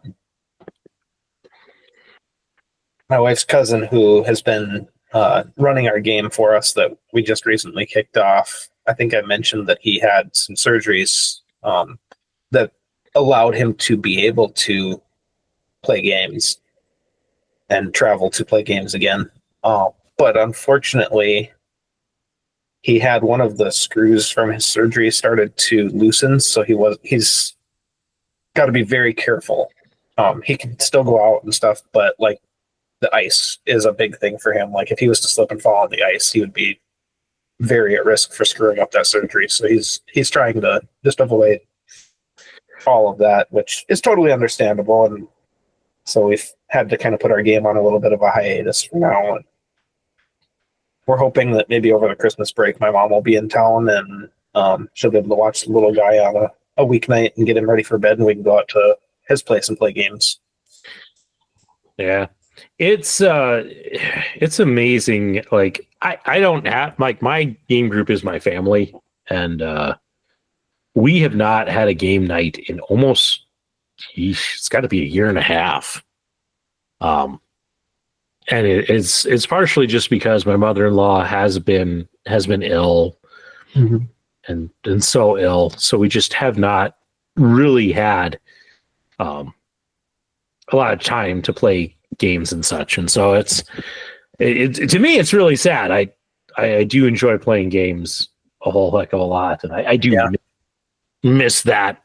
wife's cousin, who has been running our game for us that we just recently kicked off, I think I mentioned that he had some surgeries that allowed him to be able to play games and travel to play games again. But unfortunately, he had one of the screws from his surgery started to loosen, so he's got to be very careful. He can still go out and stuff, but like the ice is a big thing for him. Like if he was to slip and fall on the ice, he would be very at risk for screwing up that surgery. So he's trying to just avoid all of that, which is totally understandable. And so we've had to kind of put our game on a little bit of a hiatus for now. And we're hoping that maybe over the Christmas break, my mom will be in town and she'll be able to watch the little guy on a weeknight and get him ready for bed, and we can go out to his place and play games. Yeah. It's amazing. Like I don't have my game group is my family, and we have not had a game night in almost it's got to be a year and a half. And it's partially just because my mother-in-law has been ill, mm-hmm. and so ill, so we just have not really had a lot of time to play games and such. And so it's to me it's really sad. I do enjoy playing games a whole heck of a lot, and I do miss that.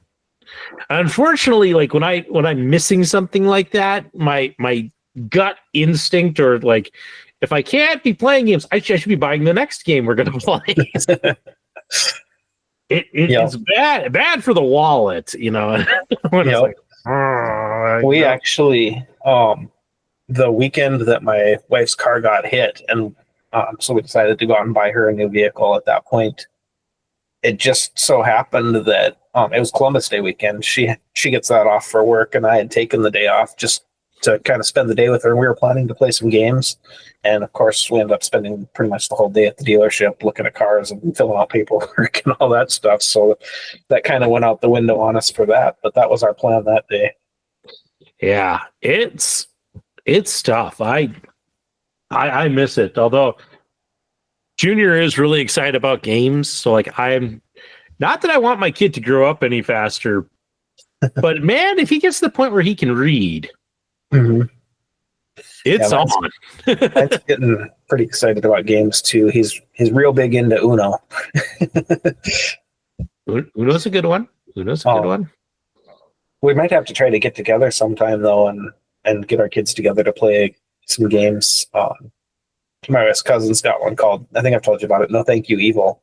Unfortunately, like when I'm missing something like that, my gut instinct, or like if I can't be playing games, I should be buying the next game we're going to play. It's bad for the wallet, when it's like, we actually the weekend that my wife's car got hit, and so we decided to go out and buy her a new vehicle. At that point, it just so happened that it was Columbus Day weekend. She gets that off for work, and I had taken the day off just to kind of spend the day with her. We were planning to play some games, and of course, we ended up spending pretty much the whole day at the dealership looking at cars and filling out paperwork and all that stuff. So that kind of went out the window on us for that. But that was our plan that day. Yeah, it's tough. I miss it. Although Junior is really excited about games, so like I'm not that I want my kid to grow up any faster, but man, if he gets to the point where he can read, mm-hmm. It's on. I'm getting pretty excited about games too. He's real big into Uno. Uno's a good one. Uno's a good one. We might have to try to get together sometime though, and get our kids together to play some games. My best cousin's got one called, I think I've told you about it, No Thank You Evil.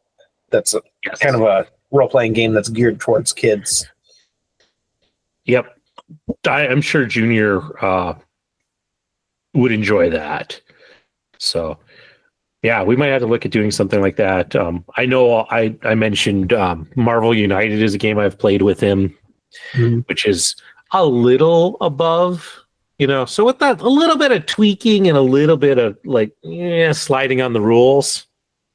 That's kind of a role-playing game that's geared towards kids. Yep. I'm sure Junior would enjoy that. So, yeah, we might have to look at doing something like that. I know I mentioned Marvel United is a game I've played with him, which is a little above, so with that, a little bit of tweaking and a little bit of sliding on the rules.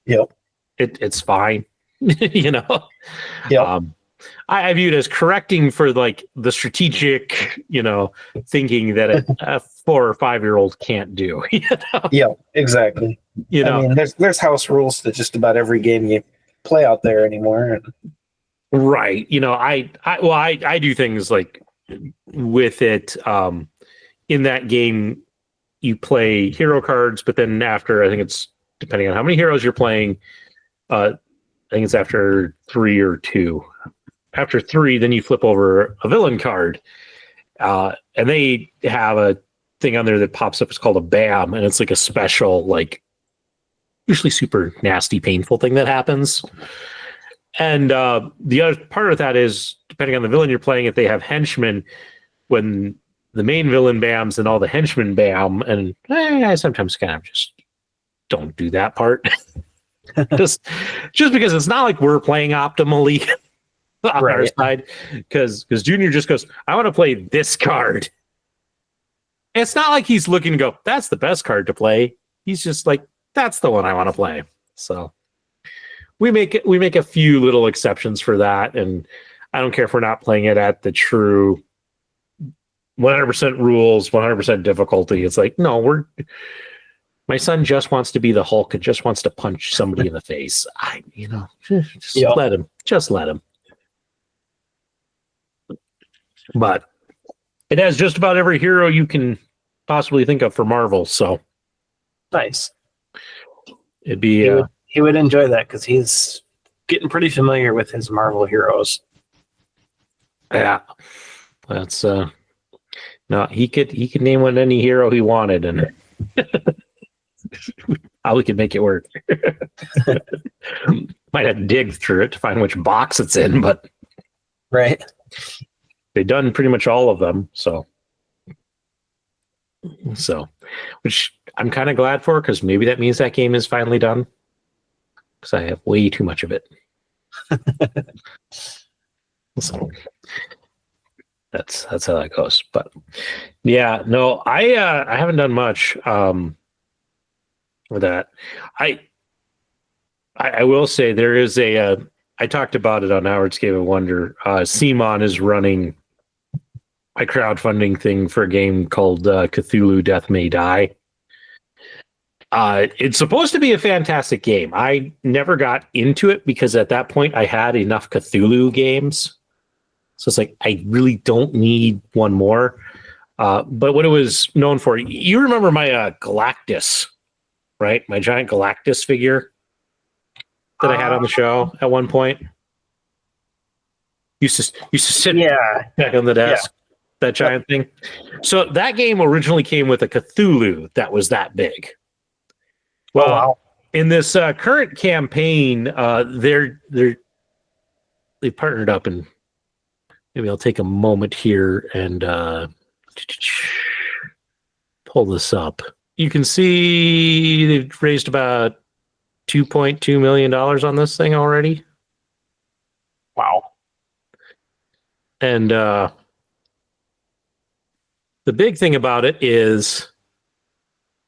Yep. It's fine. Yep. I view it as correcting for the strategic, thinking that a 4 or 5 year old can't do. Yeah, exactly. I mean, there's house rules to just about every game you play out there anymore. Right. I do things with it. In that game, you play hero cards, but then after, I think it's depending on how many heroes you're playing. I think it's after 3 or 2. After 3, then you flip over a villain card, and they have a thing on there that pops up. It's called a BAM, and it's like a special, usually super nasty, painful thing that happens. And the other part of that is, depending on the villain you're playing, if they have henchmen, when the main villain BAMs and all the henchmen BAM, and I sometimes kind of just don't do that part. just because it's not like we're playing optimally on our side, because Junior just goes, I want to play this card. It's not like he's looking to go, that's the best card to play. He's just like, that's the one I want to play. So we make a few little exceptions for that, and I don't care if we're not playing it at the true 100% rules, 100% difficulty. It's like, no, my son just wants to be the Hulk and just wants to punch somebody in the face. Let him. But it has just about every hero you can possibly think of for Marvel. So nice. It'd be he would enjoy that because he's getting pretty familiar with his Marvel heroes. Yeah, that's no. He could name one any hero he wanted, and how we could make it work. Might have to dig through it to find which box it's in, but right. They've done pretty much all of them, so which I'm kind of glad for, because maybe that means that game is finally done, because I have way too much of it. So that's how that goes. But yeah, no, I haven't done much with that. I will say there is I talked about it on Howard's Game of Wonder. CMON is running a crowdfunding thing for a game called Cthulhu Death May Die. It's supposed to be a fantastic game. I never got into it because at that point I had enough Cthulhu games. So it's like, I really don't need one more. But what it was known for, you remember my Galactus, right? My giant Galactus figure that I had on the show at one point. Used to sit back on the desk, that giant thing. So that game originally came with a Cthulhu that was that big. Well, in this current campaign, they partnered up, and maybe I'll take a moment here and pull this up. You can see they've raised about $2.2 million on this thing already. Wow. And the big thing about it is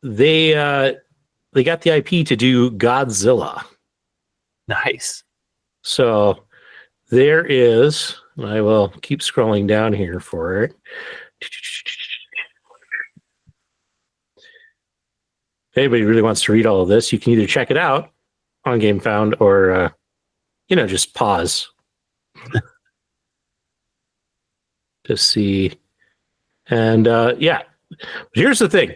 they got the IP to do Godzilla. Nice. So there is, I will keep scrolling down here for it. If anybody really wants to read all of this, you can either check it out on GameFound or, just pause to see. And here's the thing.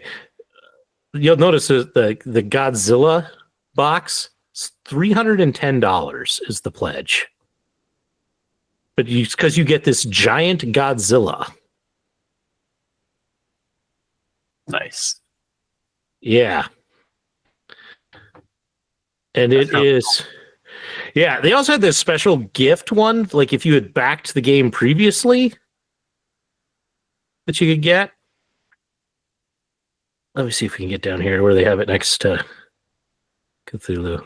You'll notice that the Godzilla box is $310 is the pledge. But because you get this giant Godzilla. Nice. Yeah. And it is, yeah, they also had this special gift one, like if you had backed the game previously, that you could get. Let me see if we can get down here where they have it next to Cthulhu.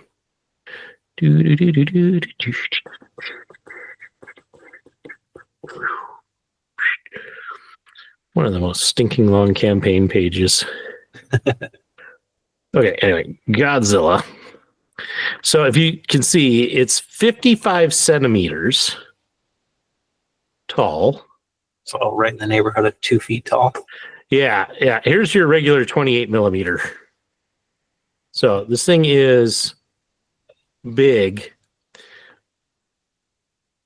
One of the most stinking long campaign pages. Okay, anyway, Godzilla. So if you can see, it's 55 centimeters tall. So right in the neighborhood of 2 feet tall. Yeah. Here's your regular 28 millimeter. So this thing is big,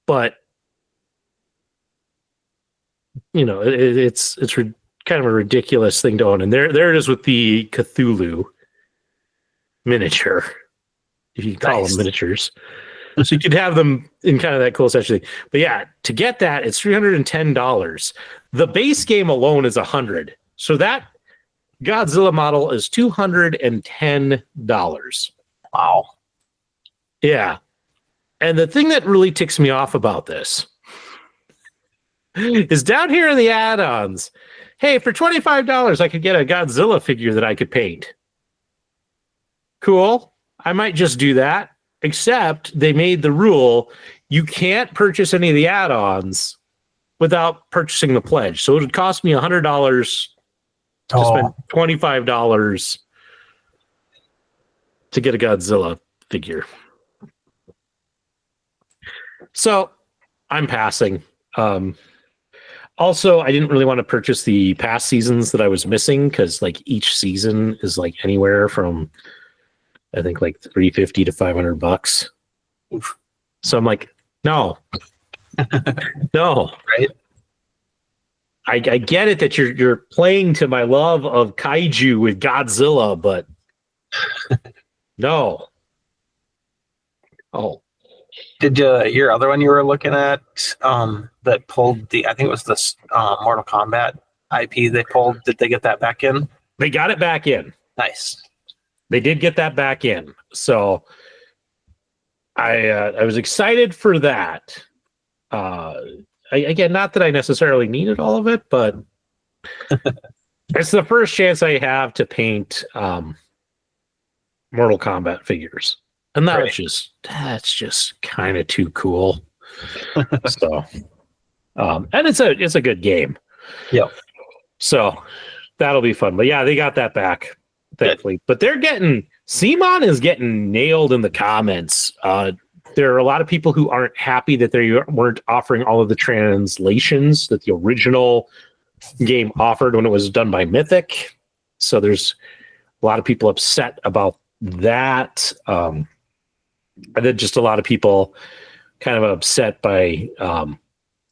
but you know, it's kind of a ridiculous thing to own. And there it is with the Cthulhu miniature, if you can call them miniatures. So you could have them in kind of that cool section. But yeah, to get that, it's $310. The base game alone is $100. So that Godzilla model is $210. Wow. Yeah. And the thing that really ticks me off about this is down here in the add-ons, hey, for $25, I could get a Godzilla figure that I could paint. Cool. I might just do that. Except they made the rule you can't purchase any of the add-ons without purchasing the pledge. So it would cost me $100 to spend $25 to get a Godzilla figure. So I'm passing. Also, I didn't really want to purchase the past seasons that I was missing because like each season is like anywhere from I think like $350 to $500. Oof. So I'm like, no, no, right? I get it that you're playing to my love of kaiju with Godzilla, but no. Oh, did your other one you were looking at that pulled I think it was this Mortal Kombat IP they pulled? Did they get that back in? They got it back in. Nice. They did get that back in. So I was excited for that. Again, not that I necessarily needed all of it, but it's the first chance I have to paint Mortal Kombat figures. And that's just kind of too cool. So and it's a good game. Yep. So that'll be fun. But yeah, they got that back. Thankfully, but CMON is getting nailed in the comments. There are a lot of people who aren't happy that they weren't offering all of the translations that the original game offered when it was done by Mythic. So there's a lot of people upset about that. And then just a lot of people kind of upset by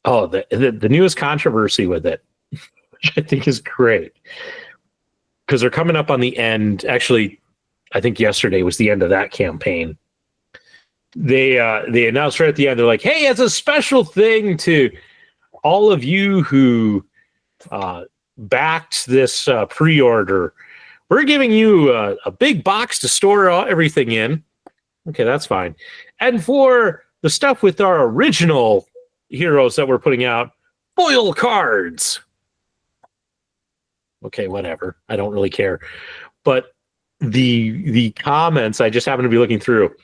the newest controversy with it, which I think is great. Because they're coming up on the end. Actually, I think yesterday was the end of that campaign. They announced right at the end, they're like, hey, as a special thing to all of you who backed this pre-order, we're giving you a big box to store everything in. Okay, that's fine. And for the stuff with our original heroes that we're putting out, foil cards. Okay, whatever. I don't really care. But the comments, I just happened to be looking through.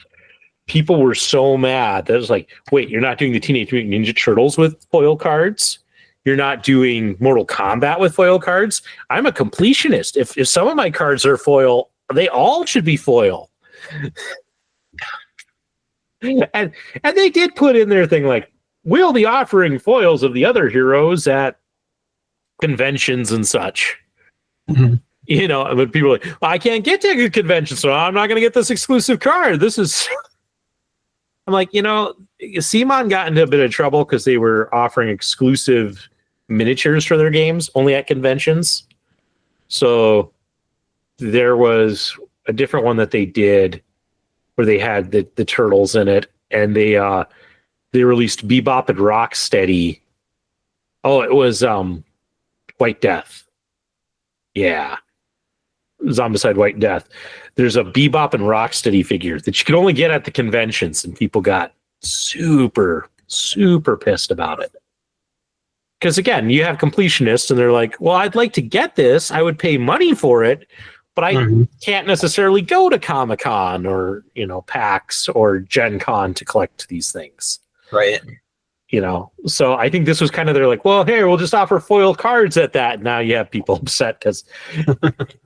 People were so mad that it was like, wait, you're not doing the Teenage Mutant Ninja Turtles with foil cards? You're not doing Mortal Kombat with foil cards? I'm a completionist. If some of my cards are foil, they all should be foil. and they did put in their thing like, we'll be offering foils of the other heroes at conventions and such. Mm-hmm. You know, and when people are like, well, I can't get to a convention, so I'm not going to get this exclusive card. This is... I'm like, you know, CMON got into a bit of trouble because they were offering exclusive miniatures for their games only at conventions. So there was a different one that they did where they had the turtles in it, and they released Bebop and Rocksteady. Oh, it was White Death. Yeah. Zombicide White Death, there's a Bebop and Rocksteady figure that you could only get at the conventions, and people got super, super pissed about it. Because again, you have completionists, and they're like, well, I'd like to get this. I would pay money for it, but I can't necessarily go to Comic-Con or, PAX or Gen Con to collect these things. Right. So I think this was kind of, they're like, well, here, we'll just offer foil cards at that. Now you have people upset because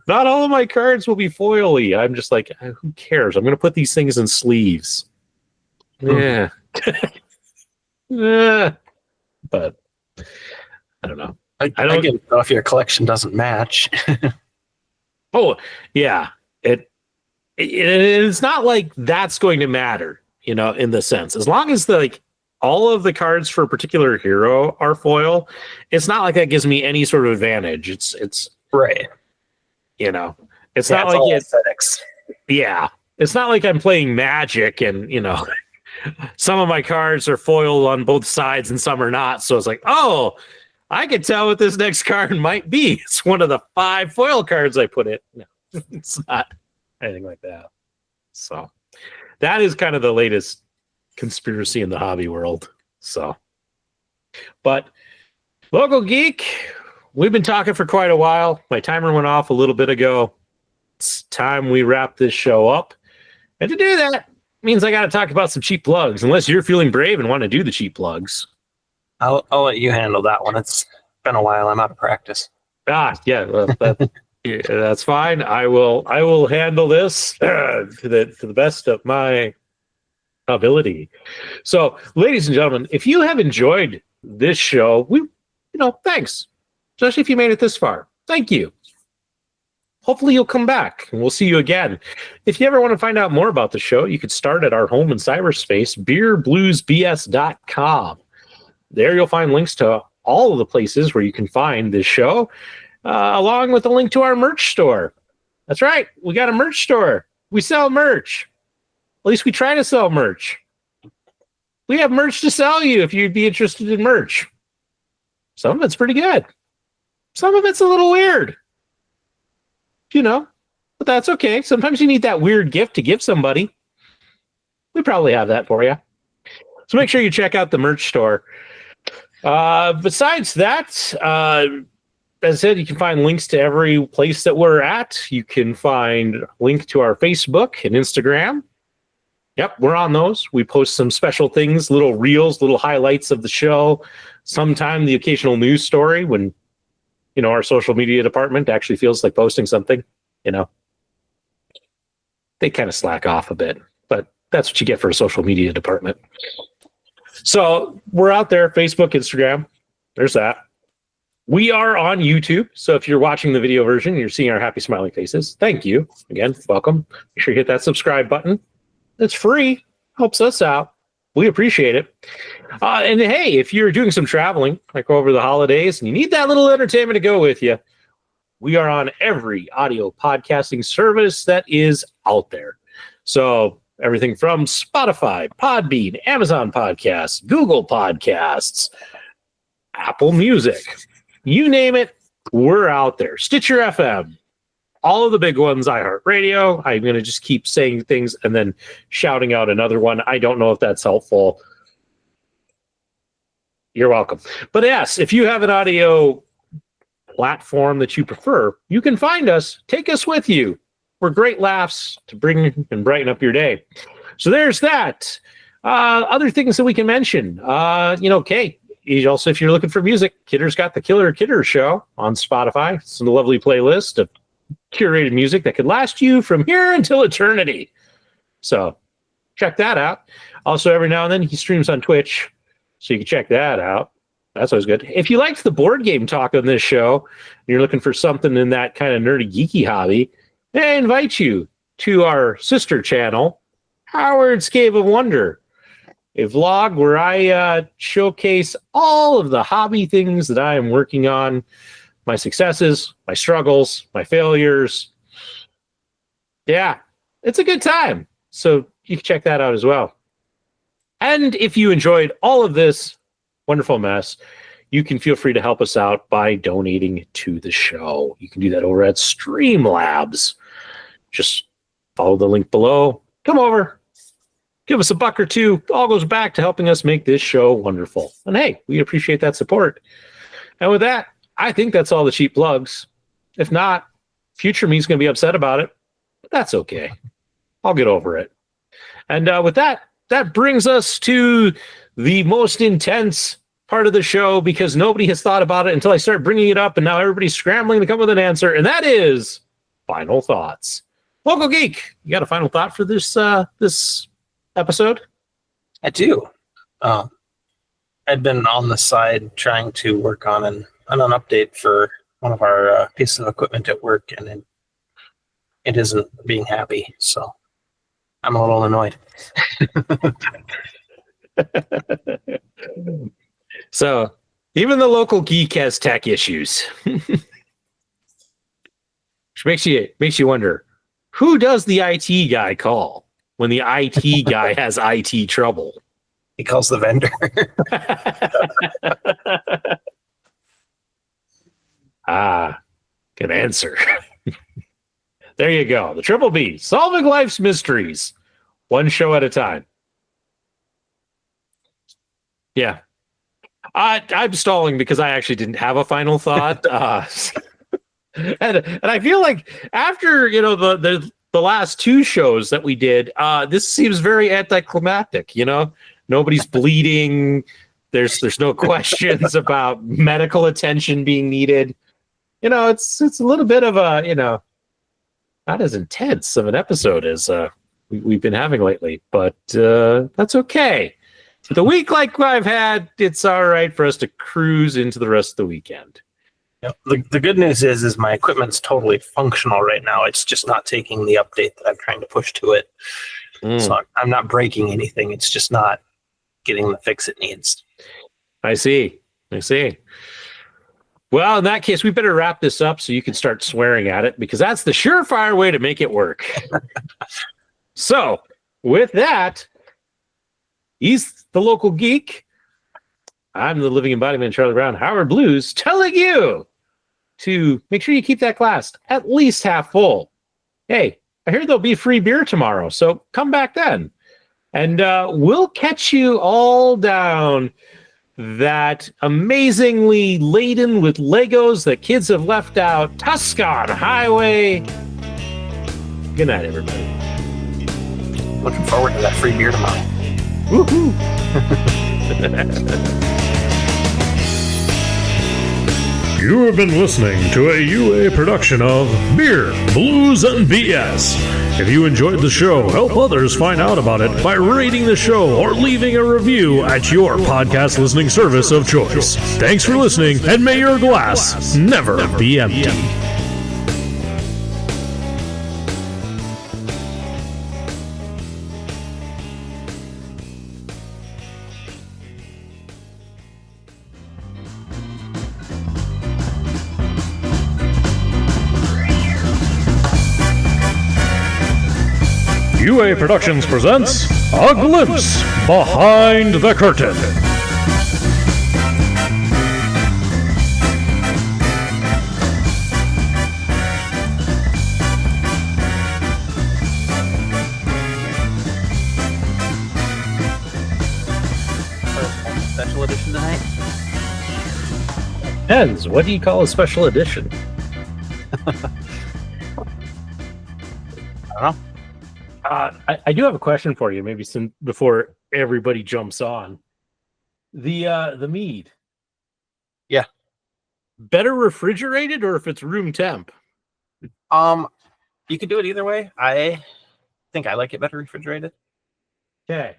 not all of my cards will be foily. I'm just like, who cares? I'm going to put these things in sleeves. Yeah. But I don't know. I don't get it though if your collection doesn't match. Oh, yeah. It's not like that's going to matter, in the sense. As long as all of the cards for a particular hero are foil, it's not like that gives me any sort of advantage. It's right. It's not like aesthetics. Yeah. It's not like I'm playing Magic and, some of my cards are foil on both sides and some are not. So it's like, oh, I can tell what this next card might be. It's one of the 5 foil cards I put in. No, it's not anything like that. So that is kind of the latest conspiracy in the hobby world. So, but Local Geek, we've been talking for quite a while. My timer went off a little bit ago. It's time we wrap this show up. And to do that means I got to talk about some cheap plugs, unless you're feeling brave and want to do the cheap plugs. I'll let you handle that one. It's been a while. I'm out of practice. Yeah, well, that's fine. I will handle this to the best of my ability. So, ladies and gentlemen, if you have enjoyed this show, thanks. Especially if you made it this far. Thank you. Hopefully you'll come back and we'll see you again. If you ever want to find out more about the show, you could start at our home in cyberspace, beerbluesbs.com. There you'll find links to all of the places where you can find this show, along with a link to our merch store. That's right. We got a merch store. We sell merch. At least we try to sell merch. We have merch to sell you if you'd be interested in merch. Some of it's pretty good. Some of it's a little weird. But that's okay. Sometimes you need that weird gift to give somebody. We probably have that for you. So make sure you check out the merch store. Besides that, as I said, you can find links to every place that we're at. You can find a link to our Facebook and Instagram. Yep, we're on those. We post some special things, little reels, little highlights of the show. Sometime the occasional news story when, our social media department actually feels like posting something, They kind of slack off a bit, but that's what you get for a social media department. So we're out there, Facebook, Instagram. There's that. We are on YouTube. So if you're watching the video version, you're seeing our happy smiling faces. Thank you. Again, welcome. Make sure you hit that subscribe button. It's free. Helps us out. We appreciate it. And hey, if you're doing some traveling, like over the holidays, and you need that little entertainment to go with you, we are on every audio podcasting service that is out there. So everything from Spotify, Podbean, Amazon Podcasts, Google Podcasts, Apple Music, you name it, we're out there. Stitcher FM, all of the big ones, iHeartRadio. I'm going to just keep saying things and then shouting out another one. I don't know if that's helpful. You're welcome. But yes, if you have an audio platform that you prefer, you can find us. Take us with you. We're great laughs to bring and brighten up your day. So there's that. Other things that we can mention. Kate, also, if you're looking for music, Kidder's got the Killer Kidder Show on Spotify. It's a lovely playlist of curated music that could last you from here until eternity. So check that out. Also, every now and then he streams on Twitch, so you can check that out. That's always good. If you liked the board game talk on this show, and you're looking for something in that kind of nerdy, geeky hobby, I invite you to our sister channel, Howard's Cave of Wonder, a vlog where I showcase all of the hobby things that I am working on, my successes, my struggles, my failures. Yeah, it's a good time. So you can check that out as well. And if you enjoyed all of this wonderful mess, you can feel free to help us out by donating to the show. You can do that over at Streamlabs. Just follow the link below. Come over. Give us $1 or $2. All goes back to helping us make this show wonderful. And hey, we appreciate that support. And with that, I think that's all the cheap plugs. If not, future me's going to be upset about it. But that's okay. I'll get over it. And with that brings us to the most intense part of the show, because nobody has thought about it until I start bringing it up, and now everybody's scrambling to come up with an answer, and that is final thoughts. Local Geek, you got a final thought for this this episode? I do. I've been on the side trying to work on an update for one of our pieces of equipment at work, and it isn't being happy, so I'm a little annoyed. So even the local geek has tech issues. Which makes you wonder, who does the IT guy call when the IT guy has IT trouble? He calls the vendor. Good answer. There you go. The Triple B, solving life's mysteries, one show at a time. Yeah. I'm stalling because I actually didn't have a final thought. And I feel like after, the last two shows that we did, this seems very anticlimactic, Nobody's bleeding. There's no questions about medical attention being needed. It's a little bit of a, not as intense of an episode as we've been having lately, but that's okay. With a week like I've had, it's all right for us to cruise into the rest of the weekend. The good news is my equipment's totally functional right now. It's just not taking the update that I'm trying to push to it. So I'm not breaking anything. It's just not getting the fix it needs. I see. Well, in that case, we better wrap this up so you can start swearing at it, because that's the surefire way to make it work. So, with that, he's the local geek. I'm the living embodiment, Charlie Brown, Howard Blues, telling you to make sure you keep that glass at least half full. Hey, I hear there'll be free beer tomorrow, so come back then. And we'll catch you all down that amazingly laden with Legos that kids have left out Tuscan Highway. Good night, everybody. Looking forward to that free beer tomorrow. Woohoo! You have been listening to a UA production of Beer, Blues, and BS. If you enjoyed the show, help others find out about it by rating the show or leaving a review at your podcast listening service of choice. Thanks for listening, and may your glass never be empty. UA Productions presents A Glimpse Behind the Curtain. Special edition tonight? Depends. What do you call a special edition? I don't know. I do have a question for you, maybe before everybody jumps on. The mead. Yeah. Better refrigerated, or if it's room temp? You could do it either way. I think I like it better refrigerated. Okay.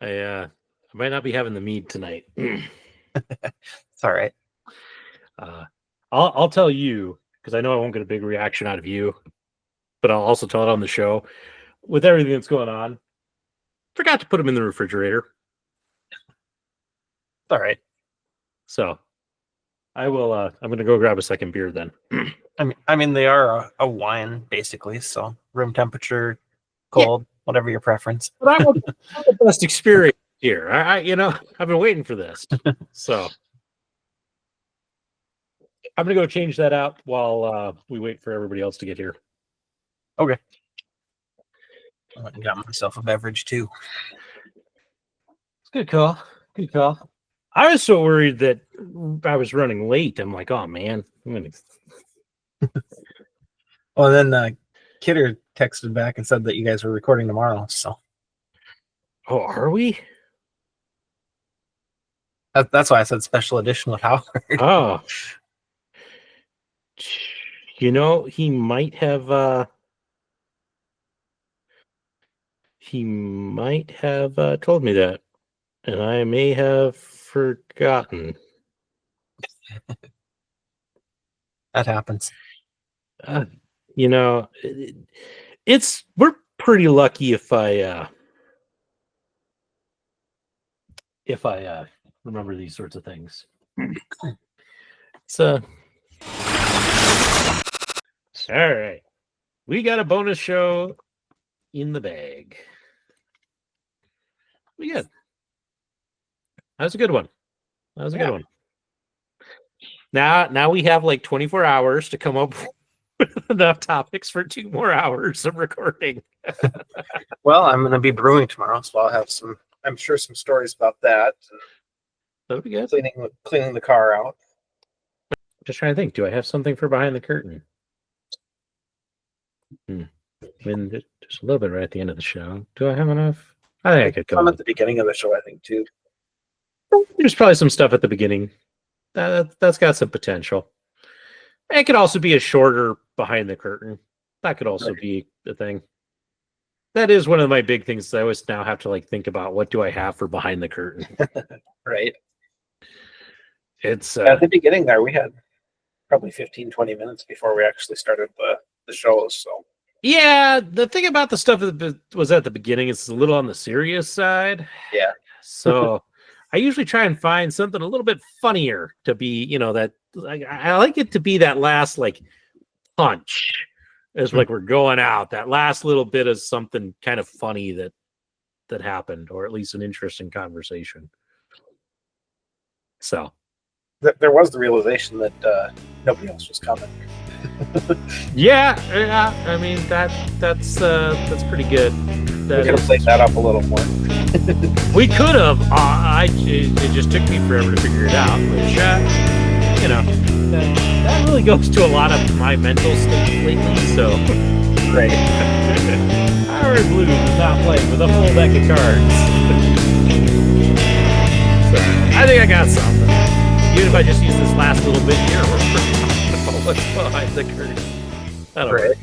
I might not be having the mead tonight. It's all right. I'll tell you, because I know I won't get a big reaction out of you, but I'll also tell it on the show. With everything that's going on, forgot to put them in the refrigerator. It's all right. So I will. I'm going to go grab a second beer then. I mean, they are a wine basically, so room temperature, cold, whatever your preference. But I want the best experience here. I've been waiting for this. So I'm gonna go change that out while we wait for everybody else to get here. Okay. I went and got myself a beverage too. It's good call. Good call. I was so worried that I was running late. I'm like, oh man. Well, then Kidder texted back and said that you guys were recording tomorrow. So. Oh, are we? That's why I said special edition with Howard. Oh. He might have told me that, and I may have forgotten. That happens. We're pretty lucky if I remember these sorts of things. So, all right, we got a bonus show in the bag. We good. That was a good one. Good one. Now we have like 24 hours to come up with enough topics for 2 more hours of recording. Well, I'm going to be brewing tomorrow, so I'll have some stories about that. That'll be good. Cleaning the car out. Just trying to think. Do I have something for behind the curtain? I mean, just a little bit right at the end of the show. Do I have enough? I think I could go. I'm at the beginning of the show, I think, too. There's probably some stuff at the beginning. That's got some potential. It could also be a shorter behind the curtain. That could also be the thing. That is one of my big things. I always now have to think about what do I have for behind the curtain. Right. It's at the beginning there, we had probably 15, 20 minutes before we actually started the show. So yeah, the thing about the stuff that was at the beginning is a little on the serious side. Yeah. So I usually try and find something a little bit funnier to be, that I like it to be that last punch as we're going out. That last little bit of something kind of funny that happened, or at least an interesting conversation. So there was the realization that nobody else was coming. Yeah. I mean that's pretty good. We could have played that up a little more. We could have. It just took me forever to figure it out, which that really goes to a lot of my mental state lately. So Right. Howard Blues is not playing with a full deck of cards. So I think I got something. Even if I just use this last little bit here, we're pretty comfortable. What's behind the curtain? That'll work.